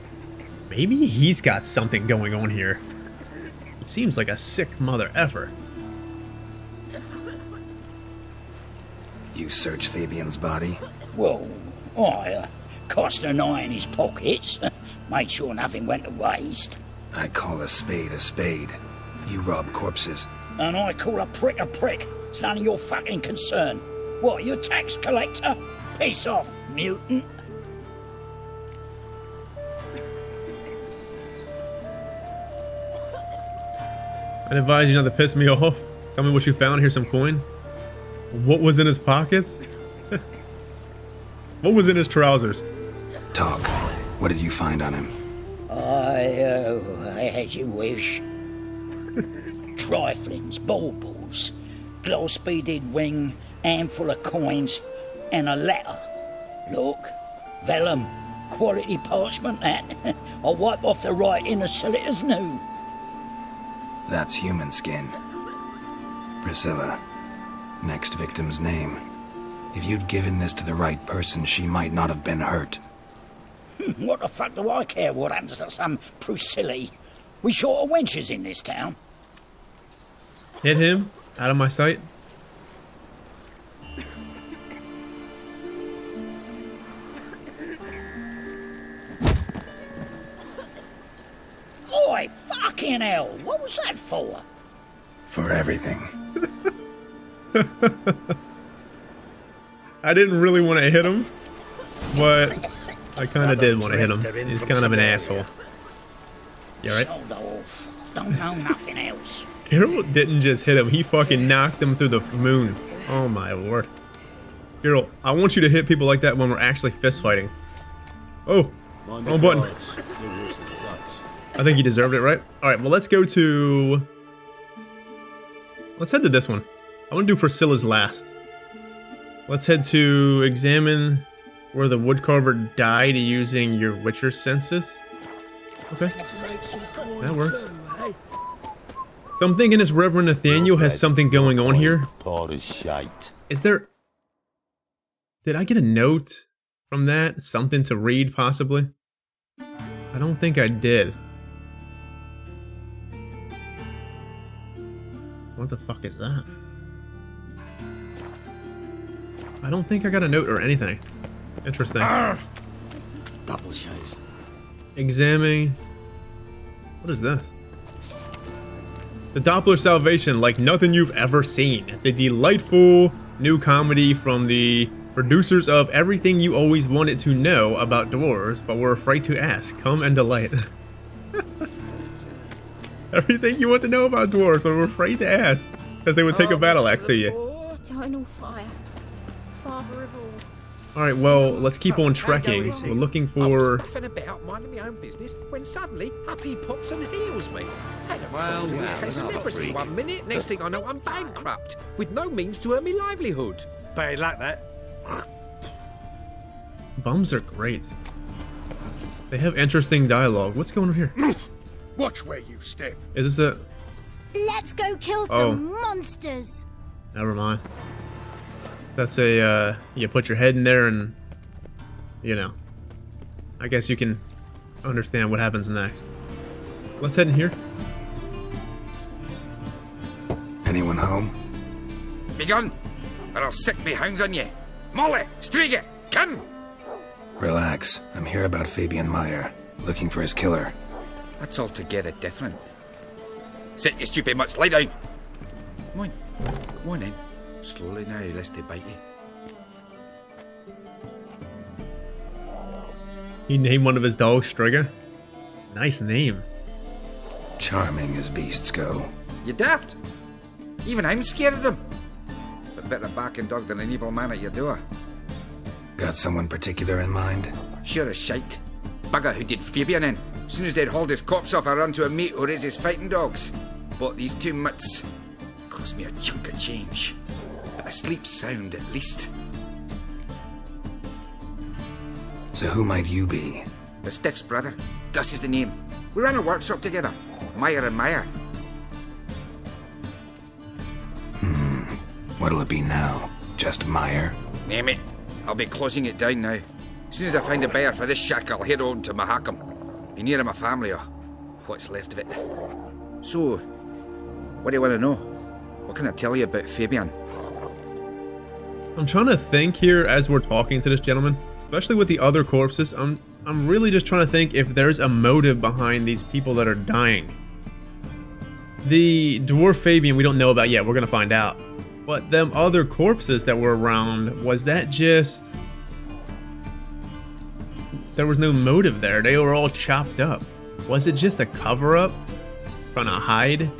Maybe he's got something going on here. He seems like a sick mother effer. You search Fabian's body? Well, I cast an eye in his pockets. Made sure nothing went to waste. I call a spade a spade. You rob corpses. And I call a prick a prick. It's none of your fucking concern. What, you tax collector? Piss off, mutant. I'd advise you not to piss me off. Tell me what you found. Here's some coin. What was in his pockets? What was in his trousers? Talk. What did you find on him? As you wish. Triflings, baubles, glass-beaded ring, handful of coins, and a letter. Look, vellum, quality parchment that. I'll wipe off the writing and sell it as new. That's human skin. Priscilla. Next victim's name. If you'd given this to the right person, she might not have been hurt. What the fuck do I care what happens to some Priscilla? We short of wenches in this town. Hit him. Out of my sight. Oi, fucking hell! What was that for? For everything. I didn't really want to hit him, but I kind of did want to hit him. He's kind of an asshole. You alright? Don't know nothing else. Geralt didn't just hit him, he fucking knocked him through the moon. Oh my lord. Geralt, I want you to hit people like that when we're actually fist fighting. Oh, wrong button. I think you deserved it, right? Alright, well let's go to... Let's head to this one. I want to do Priscilla's last. Let's head to examine where the woodcarver died using your Witcher senses. Okay, that works. So I'm thinking this Reverend Nathaniel has something going on here. Is there... Did I get a note from that? Something to read, possibly? I don't think I did. What the fuck is that? I don't think I got a note or anything. Interesting. Double shows. Examining. What is this? The Doppler Salvation, like nothing you've ever seen. The delightful new comedy from the producers of Everything You Always Wanted to Know About Dwarves, but were afraid to ask. Come and delight. Everything you want to know about dwarves, but were afraid to ask, because they would take a battle axe to you. Eternal fire. Father of all. Alright, well, let's keep on trekking. We're looking for... Stuffing about, minding my own business, when suddenly up he pops and heals me. Well, Case of leprosy 1 minute, next thing I know I'm bankrupt, with no means to earn me livelihood. Bad luck, that. Bums are great. They have interesting dialogue. What's going on here? Watch where you step. Is this a... Let's go kill some monsters. Never mind. That's a, you put your head in there and, you know, I guess you can understand what happens next. Let's head in here. Anyone home? Begone, or I'll set me hounds on you. Molly, Striga, come! Relax. I'm here about Fabian Meyer, looking for his killer. That's altogether different. Sit your stupid mutts, lie down. Come on then. Slowly now, lest they bite you. He named one of his dogs Striga. Nice name. Charming as beasts go. You daft. Even I'm scared of them. better backing dog than an evil man at your door. Got someone particular in mind? Sure as shite. Bugger who did Fabian in. Soon as they'd hauled his corpse off, I ran to a mate who raises fighting dogs. Bought these 2 mitts. Cost me a chunk of change. But I sleep sound at least. So who might you be? The Stiff's brother. Gus is the name. We ran a workshop together. Meyer and Meyer. What'll it be now? Just Meyer? Name it. I'll be closing it down now. As soon as I find a buyer for this shack, I'll head on to Mahakam. Be near my family or what's left of it. So, what do you want to know? What can I tell you about Fabian? I'm trying to think here as we're talking to this gentleman, especially with the other corpses. I'm really just trying to think if there's a motive behind these people that are dying. The dwarf Fabian we don't know about yet. We're gonna find out. But them other corpses that were around, was that just... There was no motive there. They were all chopped up. Was it just a cover-up? Trying to hide?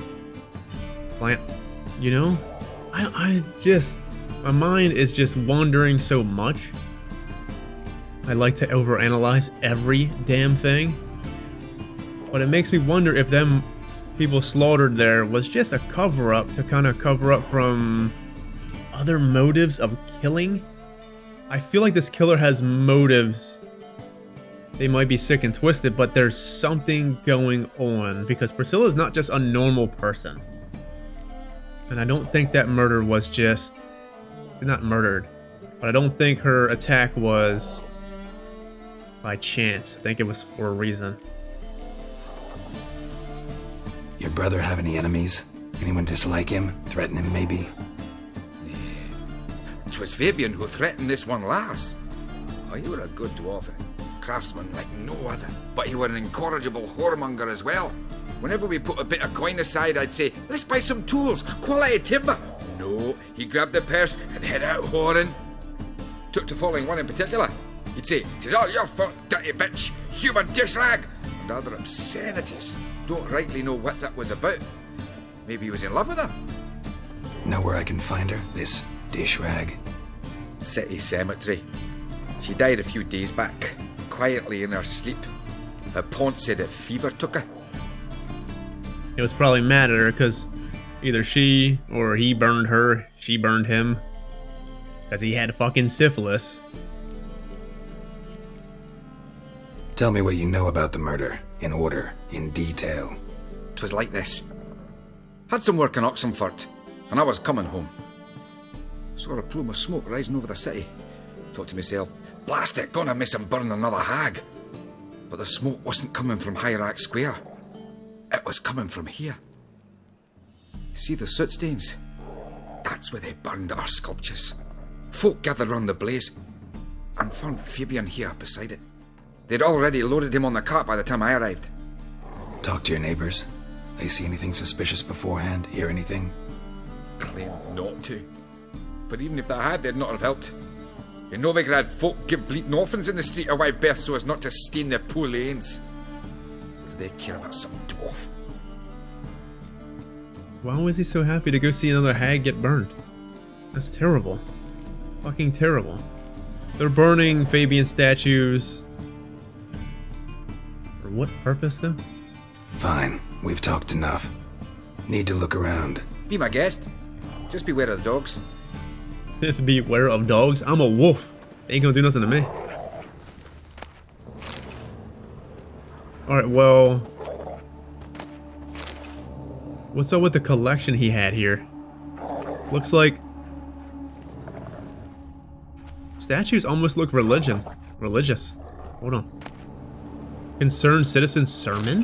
Plant, you know? I just... My mind is just wandering so much. I like to overanalyze every damn thing. But it makes me wonder if them people slaughtered there was just a cover-up to kind of cover up from other motives of killing. I feel like this killer has motives. They might be sick and twisted, but there's something going on because Priscilla's not just a normal person. And I don't think that murder was just... not murdered, but I don't think her attack was by chance. I think it was for a reason. Your brother have any enemies? Anyone dislike him? Threaten him, maybe? It was Fabian who threatened this one last. Oh, you were a good dwarf, craftsman like no other. But you were an incorrigible whoremonger as well. Whenever we put a bit of coin aside, I'd say, let's buy some tools, quality timber. No, he grabbed the purse and head out whoring. Took to following one in particular. He'd say, "'Tis all your fault, dirty bitch, human dish rag," and other obscenities. Don't rightly know what that was about. Maybe he was in love with her. Know where I can find her, this dish rag? City cemetery. She died a few days back, quietly in her sleep. Her pont said a fever took her. It was probably mad at her because either she or he burned her, she burned him. Because he had fucking syphilis. Tell me what you know about the murder, in order, in detail. 'Twas like this. Had some work in Oxenfurt, and I was coming home. Saw a plume of smoke rising over the city. Thought to myself, blast it, gonna miss him burn another hag. But the smoke wasn't coming from Hierarch Square. It was coming from here. See the soot stains? That's where they burned our sculptures. Folk gathered round the blaze, and found Fabian here beside it. They'd already loaded him on the cart by the time I arrived. Talk to your neighbors. They see anything suspicious beforehand? Hear anything? Claimed not to. But even if they had, they'd not have helped. In Novigrad, folk give bleeding orphans in the street a wide berth so as not to stain their poor lanes. What do they care about some dwarf? Why was he so happy to go see another hag get burned? That's terrible. Fucking terrible. They're burning Fabian statues. For what purpose, though? Fine. We've talked enough. Need to look around. Be my guest. Just beware of the dogs. Just beware of dogs? I'm a wolf. They ain't gonna do nothing to me. Alright, well... what's up with the collection he had here? Looks like... statues almost look religious. Hold on. Concerned Citizen Sermon?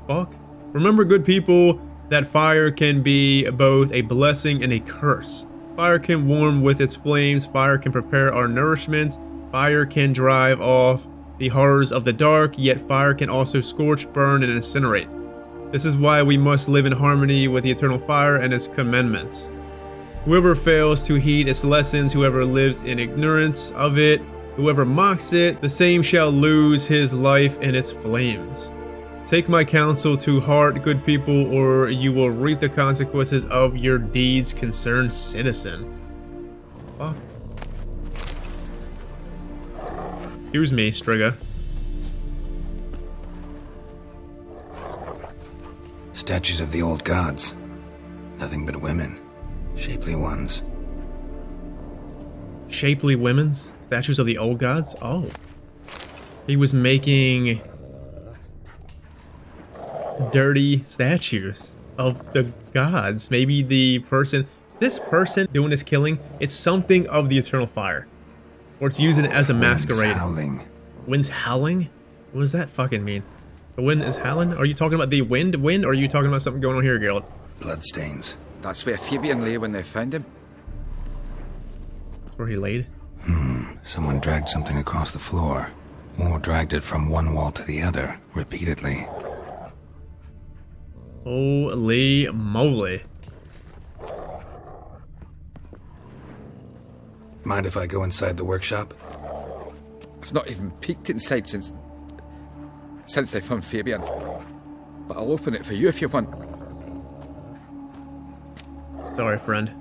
Fuck. Remember, good people, that fire can be both a blessing and a curse. Fire can warm with its flames. Fire can prepare our nourishment. Fire can drive off the horrors of the dark, yet fire can also scorch, burn, and incinerate. This is why we must live in harmony with the eternal fire and its commandments. Whoever fails to heed its lessons, whoever lives in ignorance of it, whoever mocks it, the same shall lose his life in its flames. Take my counsel to heart, good people, or you will reap the consequences of your deeds, concerned citizen. Fuck. Excuse me, Striga. Statues of the old gods. Nothing but women. Shapely ones. Shapely women's? Statues of the old gods? Oh. He was making dirty statues of the gods. Maybe the person, this person doing this killing, it's something of the eternal fire. Or it's using it as a masquerade. Wind's howling. Wind's howling? What does that fucking mean? The wind is howling? Are you talking about the wind, or are you talking about something going on here, Geralt? Bloodstains. That's where Fabian lay when they found him. That's where he laid? Someone dragged something across the floor. Or dragged it from one wall to the other, repeatedly. Holy moly. Mind if I go inside the workshop? I've not even peeked inside since they found Fabian. But I'll open it for you if you want. Sorry, friend.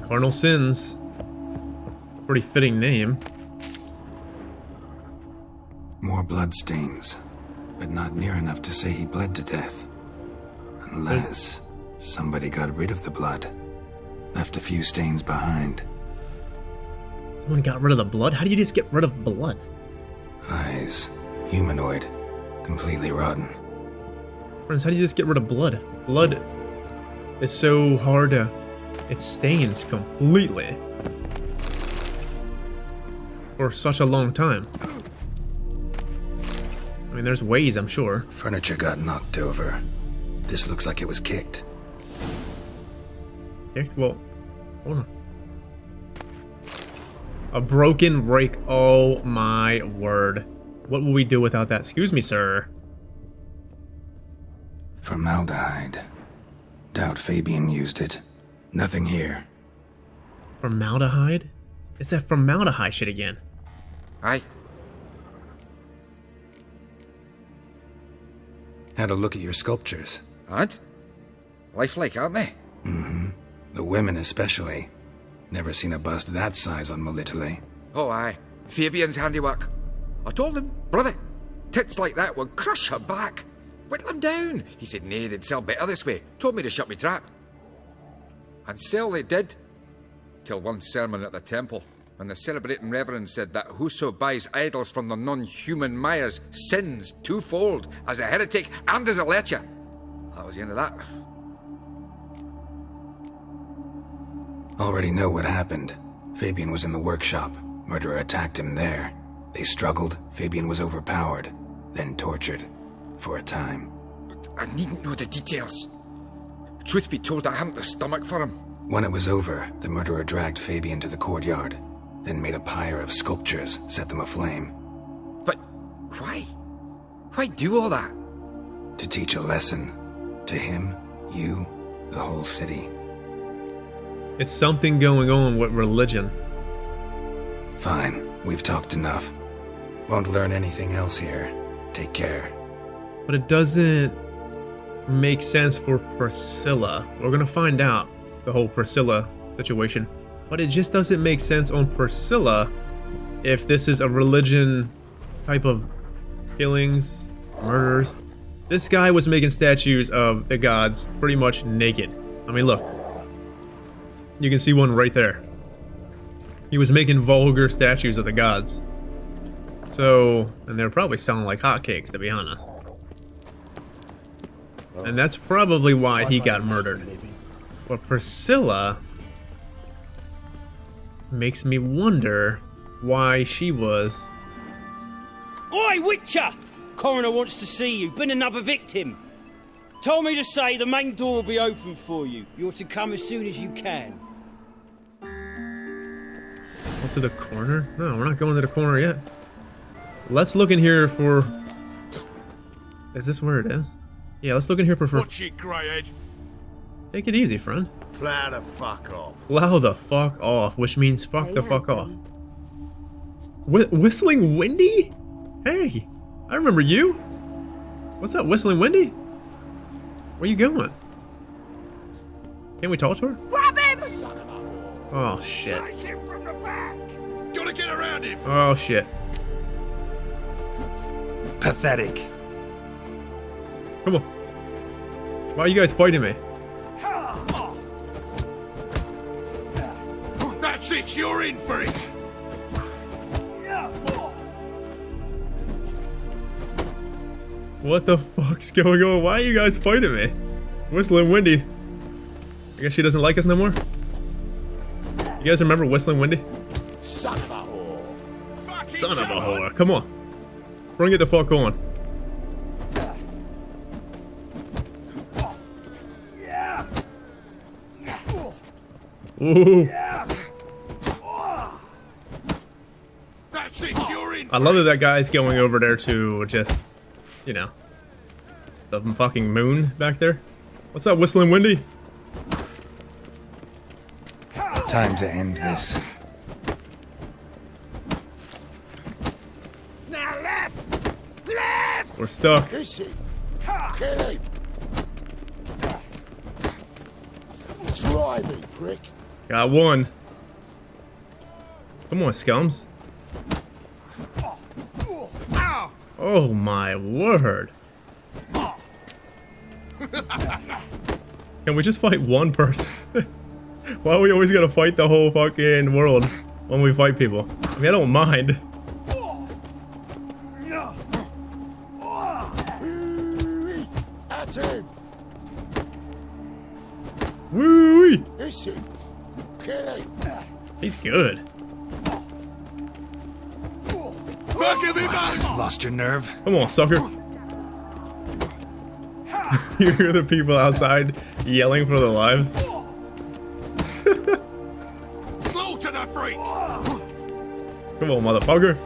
Carnal Sins. Pretty fitting name. More bloodstains, but not near enough to say he bled to death. Unless somebody got rid of the blood. Left a few stains behind. Someone got rid of the blood? How do you just get rid of blood? Eyes. Humanoid. Completely rotten. Friends, how do you just get rid of blood? Blood is so hard to... It stains completely. For such a long time. I mean, there's ways, I'm sure. Furniture got knocked over. This looks like it was kicked. Kicked? Well, hold on. A broken rake. Oh my word. What will we do without that? Excuse me, sir. Formaldehyde. Doubt Fabian used it. Nothing here. Formaldehyde? It's that formaldehyde shit again. Aye. Had a look at your sculptures. And? Lifelike, aren't they? Mm-hmm. The women especially. Never seen a bust that size on Molitale. Oh, aye. Fabian's handiwork. I told him, brother, tits like that would crush her back. Whittle him down. He said, nay, they'd sell better this way. Told me to shut me trap. And sell they did. Till one sermon at the temple, when the celebrating reverend said that whoso buys idols from the non-human Myers sins twofold, as a heretic and as a lecher. That was the end of that. Already know what happened. Fabian was in the workshop. Murderer attacked him there. They struggled. Fabian was overpowered, then tortured. For a time. I needn't know the details. Truth be told, I hadn't the stomach for him. When it was over, the murderer dragged Fabian to the courtyard, then made a pyre of sculptures, set them aflame. But why? Why do all that? To teach a lesson. To him, you, the whole city. It's something going on with religion. Fine, we've talked enough. Won't learn anything else here. Take care. But it doesn't make sense for Priscilla. We're gonna find out the whole Priscilla situation. But it just doesn't make sense on Priscilla if this is a religion type of killings, murders. This guy was making statues of the gods pretty much naked. I mean, look. You can see one right there. He was making vulgar statues of the gods. So, and they're probably selling like hotcakes, to be honest. And that's probably why he got murdered. But Priscilla makes me wonder why she was... Oi, Witcher! Coroner wants to see you. Been another victim. Told me to say the main door will be open for you. You're to come as soon as you can. Go to the corner? No, we're not going to the corner yet. Let's look in here for... Is this where it is? Yeah, let's look in here for... Watch it, Greyhead. Take it easy, friend. Plow the fuck off. Plow the fuck off, which means fuck the fuck off. Whistling Windy? Hey, I remember you. What's up, Whistling Windy? Where you going? Can we talk to her? Grab him! Oh shit. Take him from the back. Gotta get around him. Oh shit. Pathetic. Come on. Why are you guys fighting me? That's it. You're in for it. What the fuck's going on? Why are you guys fighting me? Whistling Windy. I guess she doesn't like us no more. You guys remember Whistling Windy? Son of a whore. Son of a whore. Come on. Bring it the fuck on. Ooh. That's it. You're in. I love that guy's going over there to just, you know, the fucking moon back there. What's up, Whistling Windy? Time to end this. Now left. Left. We're stuck. Is he? Kill him. Try me, prick. Got one. Come on, scums. Oh my word. Can we just fight one person? Why are we always gonna fight the whole fucking world when we fight people? I mean, I don't mind. At him. Woo-wee. Is he? Kill him. He's good. Back of him up. Lost your nerve? Come on, sucker. You hear the people outside yelling for their lives? Slaughter the freak. Come on, motherfucker.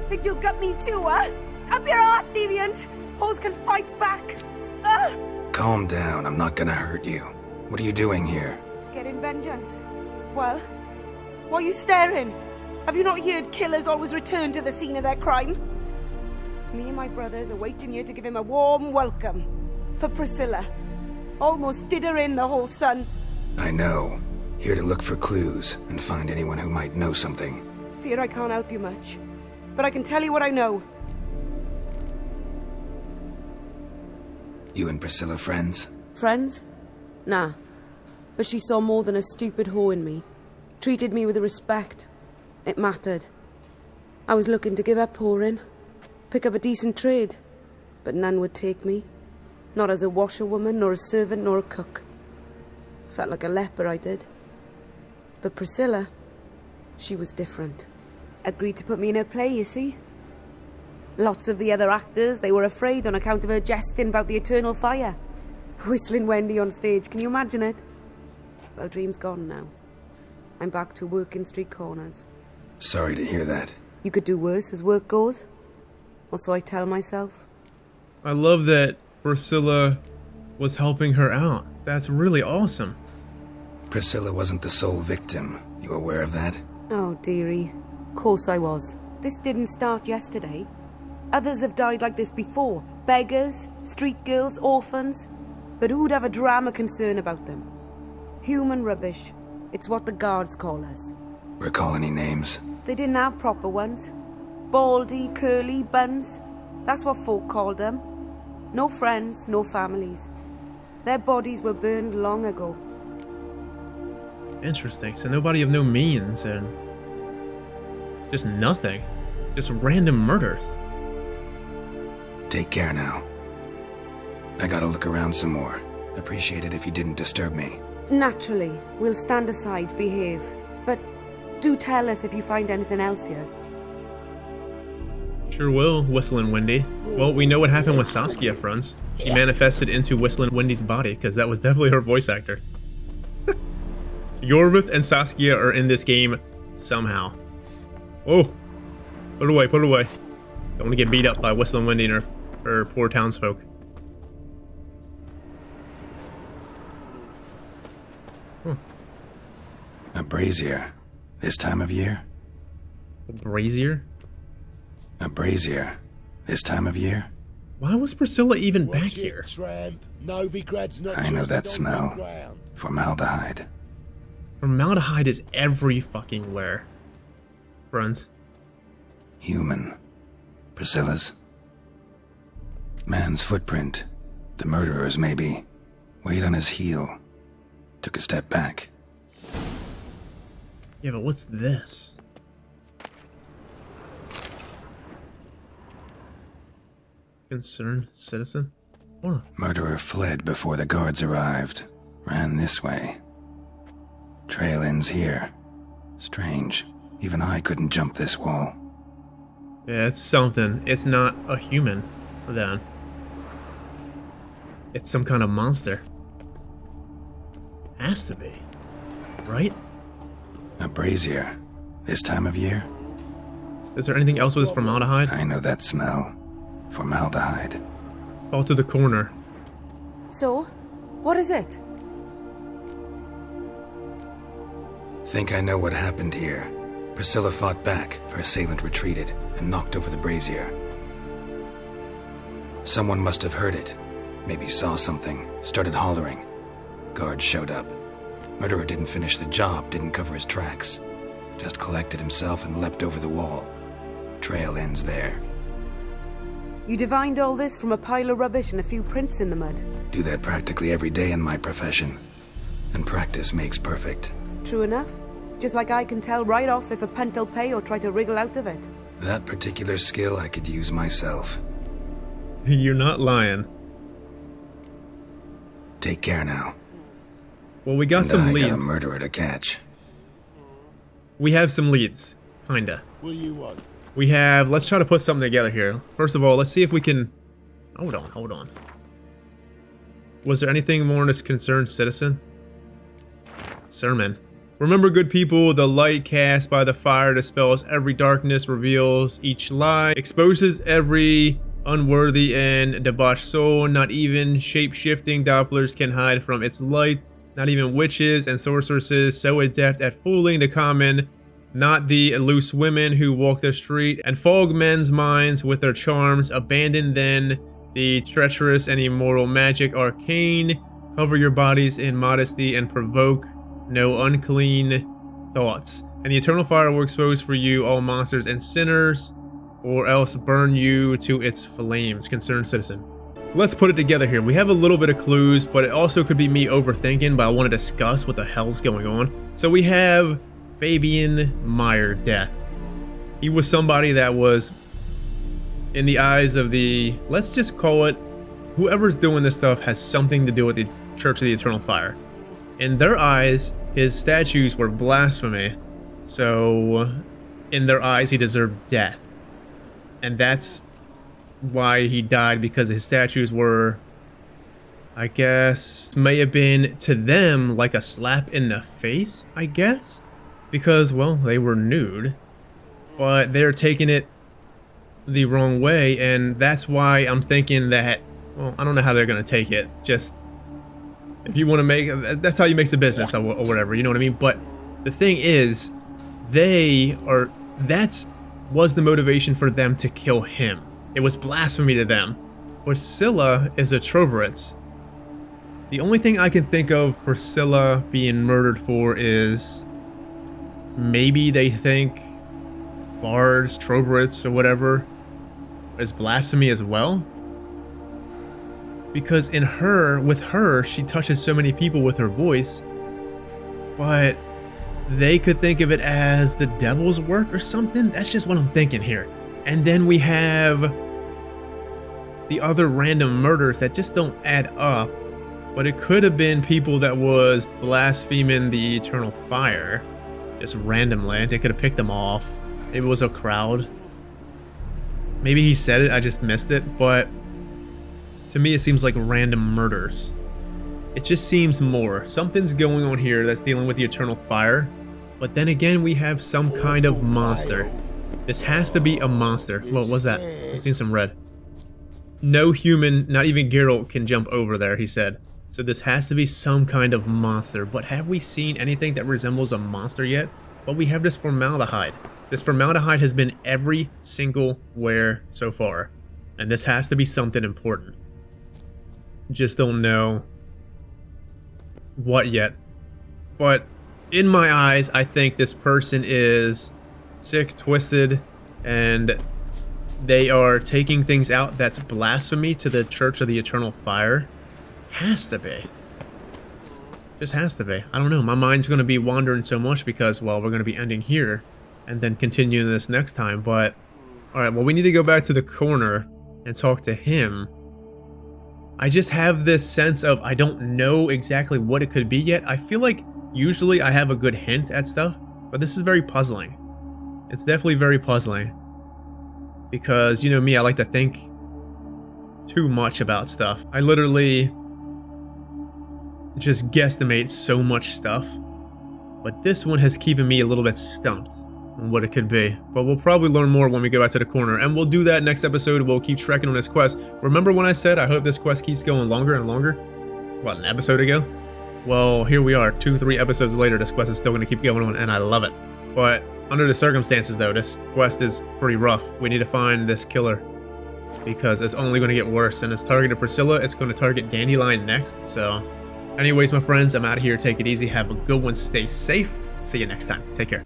Think you'll get me too, huh? Up your ass, deviant! Hoes can fight back! Calm down, I'm not gonna hurt you. What are you doing here? Getting vengeance. Well, why are you staring? Have you not heard killers always return to the scene of their crime? Me and my brothers are waiting here to give him a warm welcome. For Priscilla. Almost did her in, the whole son. I know. Here to look for clues and find anyone who might know something. Fear I can't help you much. But I can tell you what I know. You and Priscilla friends? Friends? Nah. But she saw more than a stupid whore in me. Treated me with respect. It mattered. I was looking to give up whoring. Pick up a decent trade. But none would take me. Not as a washerwoman, nor a servant, nor a cook. Felt like a leper, I did. But Priscilla, she was different. Agreed to put me in her play, you see. Lots of the other actors, they were afraid on account of her jesting about the eternal fire. Whistling Wendy on stage, can you imagine it? Well, dream's gone now. I'm back to working street corners. Sorry to hear that. You could do worse as work goes. Or so I tell myself. I love that Priscilla was helping her out. That's really awesome. Priscilla wasn't the sole victim. You aware of that? Oh, dearie. Course I was. This didn't start yesterday. Others have died like this before. Beggars, street girls, orphans. But who'd have a drama concern about them? Human rubbish. It's what the guards call us. Recall any names? They didn't have proper ones. Baldy, curly, buns. That's what folk called them. No friends, no families. Their bodies were burned long ago. Interesting. So nobody of no means and just nothing. Just random murders. Take care now. I gotta look around some more. Appreciate it if you didn't disturb me. Naturally, we'll stand aside, behave. But do tell us if you find anything else here. Sure will, Whistling Windy. Well, we know what happened with Saskia, friends. She manifested into Whistling Windy's body, because that was definitely her voice actor. Yorvith and Saskia are in this game somehow. Oh! Put it away, put it away. Don't want to get beat up by Whistling Windy and her poor townsfolk. A brazier. This time of year? A brazier? A brazier. This time of year? Why was Priscilla even back Watch here? it, tramp. Novigrad's not I know just that stomping smell. ground. Formaldehyde. Formaldehyde is every fucking where. Friends. Human. Priscilla's. Man's footprint. The murderer's, maybe. Weight on his heel. Took a step back. Yeah, but what's this? Concerned citizen? What? Murderer fled before the guards arrived. Ran this way. Trail ends here. Strange. Even I couldn't jump this wall. Yeah, it's something. It's not a human, then. It's some kind of monster. Has to be. Right? A brazier. This time of year? Is there anything else with formaldehyde? I know that smell. Formaldehyde. Fall to the corner. So, what is it? Think I know what happened here. Priscilla fought back, her assailant retreated, and knocked over the brazier. Someone must have heard it. Maybe saw something, started hollering. Guards showed up. Murderer didn't finish the job, didn't cover his tracks. Just collected himself and leapt over the wall. Trail ends there. You divined all this from a pile of rubbish and a few prints in the mud. Do that practically every day in my profession. And practice makes perfect. True enough. Just like I can tell right off if a punt'll pay or try to wriggle out of it. That particular skill I could use myself. You're not lying. Take care now. Well, we got And some I leads. got a murderer to catch. We have some leads. Kinda. What do you want? We have... Let's try to put something together here. First of all, let's see if we can... Hold on. Was there anything more in this concerned citizen? Sermon. Remember, good people, the light cast by the fire dispels every darkness, reveals each lie, exposes every unworthy and debauched soul. Not even shape-shifting Dopplers can hide from its light. Not even witches and sorceresses so adept at fooling the common. Not the loose women who walk the street and fog men's minds with their charms. Abandon then the treacherous and immoral magic arcane. Cover your bodies in modesty and provoke no unclean thoughts. And the eternal fire will expose for you all monsters and sinners, or else burn you to its flames. Concerned citizen. Let's put it together here. We have a little bit of clues, but it also could be me overthinking, but I want to discuss what the hell's going on. So we have Fabian Meyer Death. He was somebody that was, in the eyes of the, let's just call it, whoever's doing this stuff has something to do with the Church of the Eternal Fire. In their eyes, his statues were blasphemy, so in their eyes he deserved death. And that's why he died, because his statues were, I guess, may have been to them like a slap in the face, I guess? Because, well, they were nude, but they're taking it the wrong way, and that's why I'm thinking that, well, I don't know how they're going to take it. Just, if you want to make, that's how you make the business or whatever, you know what I mean? But the thing is, was the motivation for them to kill him. It was blasphemy to them. Priscilla is a Troveritz. The only thing I can think of Priscilla being murdered for is maybe they think bards, Troveritz, or whatever is blasphemy as well. Because with her, she touches so many people with her voice, but they could think of it as the devil's work or something. That's just what I'm thinking here. And then we have the other random murders that just don't add up, but it could have been people that was blaspheming the eternal fire just randomly. They could have picked them off. It was a crowd. Maybe he said it, I just missed it, but to me it seems like random murders. It just seems more. Something's going on here that's dealing with the eternal fire, but then again we have some kind of monster. This has to be a monster. What was that? I've seen some red. No human, not even Geralt, can jump over there, he said. So this has to be some kind of monster. But have we seen anything that resembles a monster yet? Well, we have this formaldehyde. This formaldehyde has been every single where so far. And this has to be something important. Just don't know what yet. But in my eyes, I think this person is sick, twisted, and they are taking things out that's blasphemy to the Church of the Eternal Fire. Has to be. Just has to be. I don't know. My mind's going to be wandering so much because, well, we're going to be ending here and then continuing this next time. But, alright, well, we need to go back to the corner and talk to him. I just have this sense of I don't know exactly what it could be yet. I feel like usually I have a good hint at stuff, but this is very puzzling. It's definitely very puzzling. Because, you know me, I like to think too much about stuff. I literally just guesstimate so much stuff. But this one has keeping me a little bit stumped on what it could be. But we'll probably learn more when we go back to the corner. And we'll do that next episode. We'll keep trekking on this quest. Remember when I said I hope this quest keeps going longer and longer? What, an episode ago? Well, here we are. 2-3 episodes later, this quest is still going to keep going on, and I love it. But under the circumstances, though, this quest is pretty rough. We need to find this killer because it's only going to get worse. And it's targeted Priscilla. It's going to target Dandelion next. So anyways, my friends, I'm out of here. Take it easy. Have a good one. Stay safe. See you next time. Take care.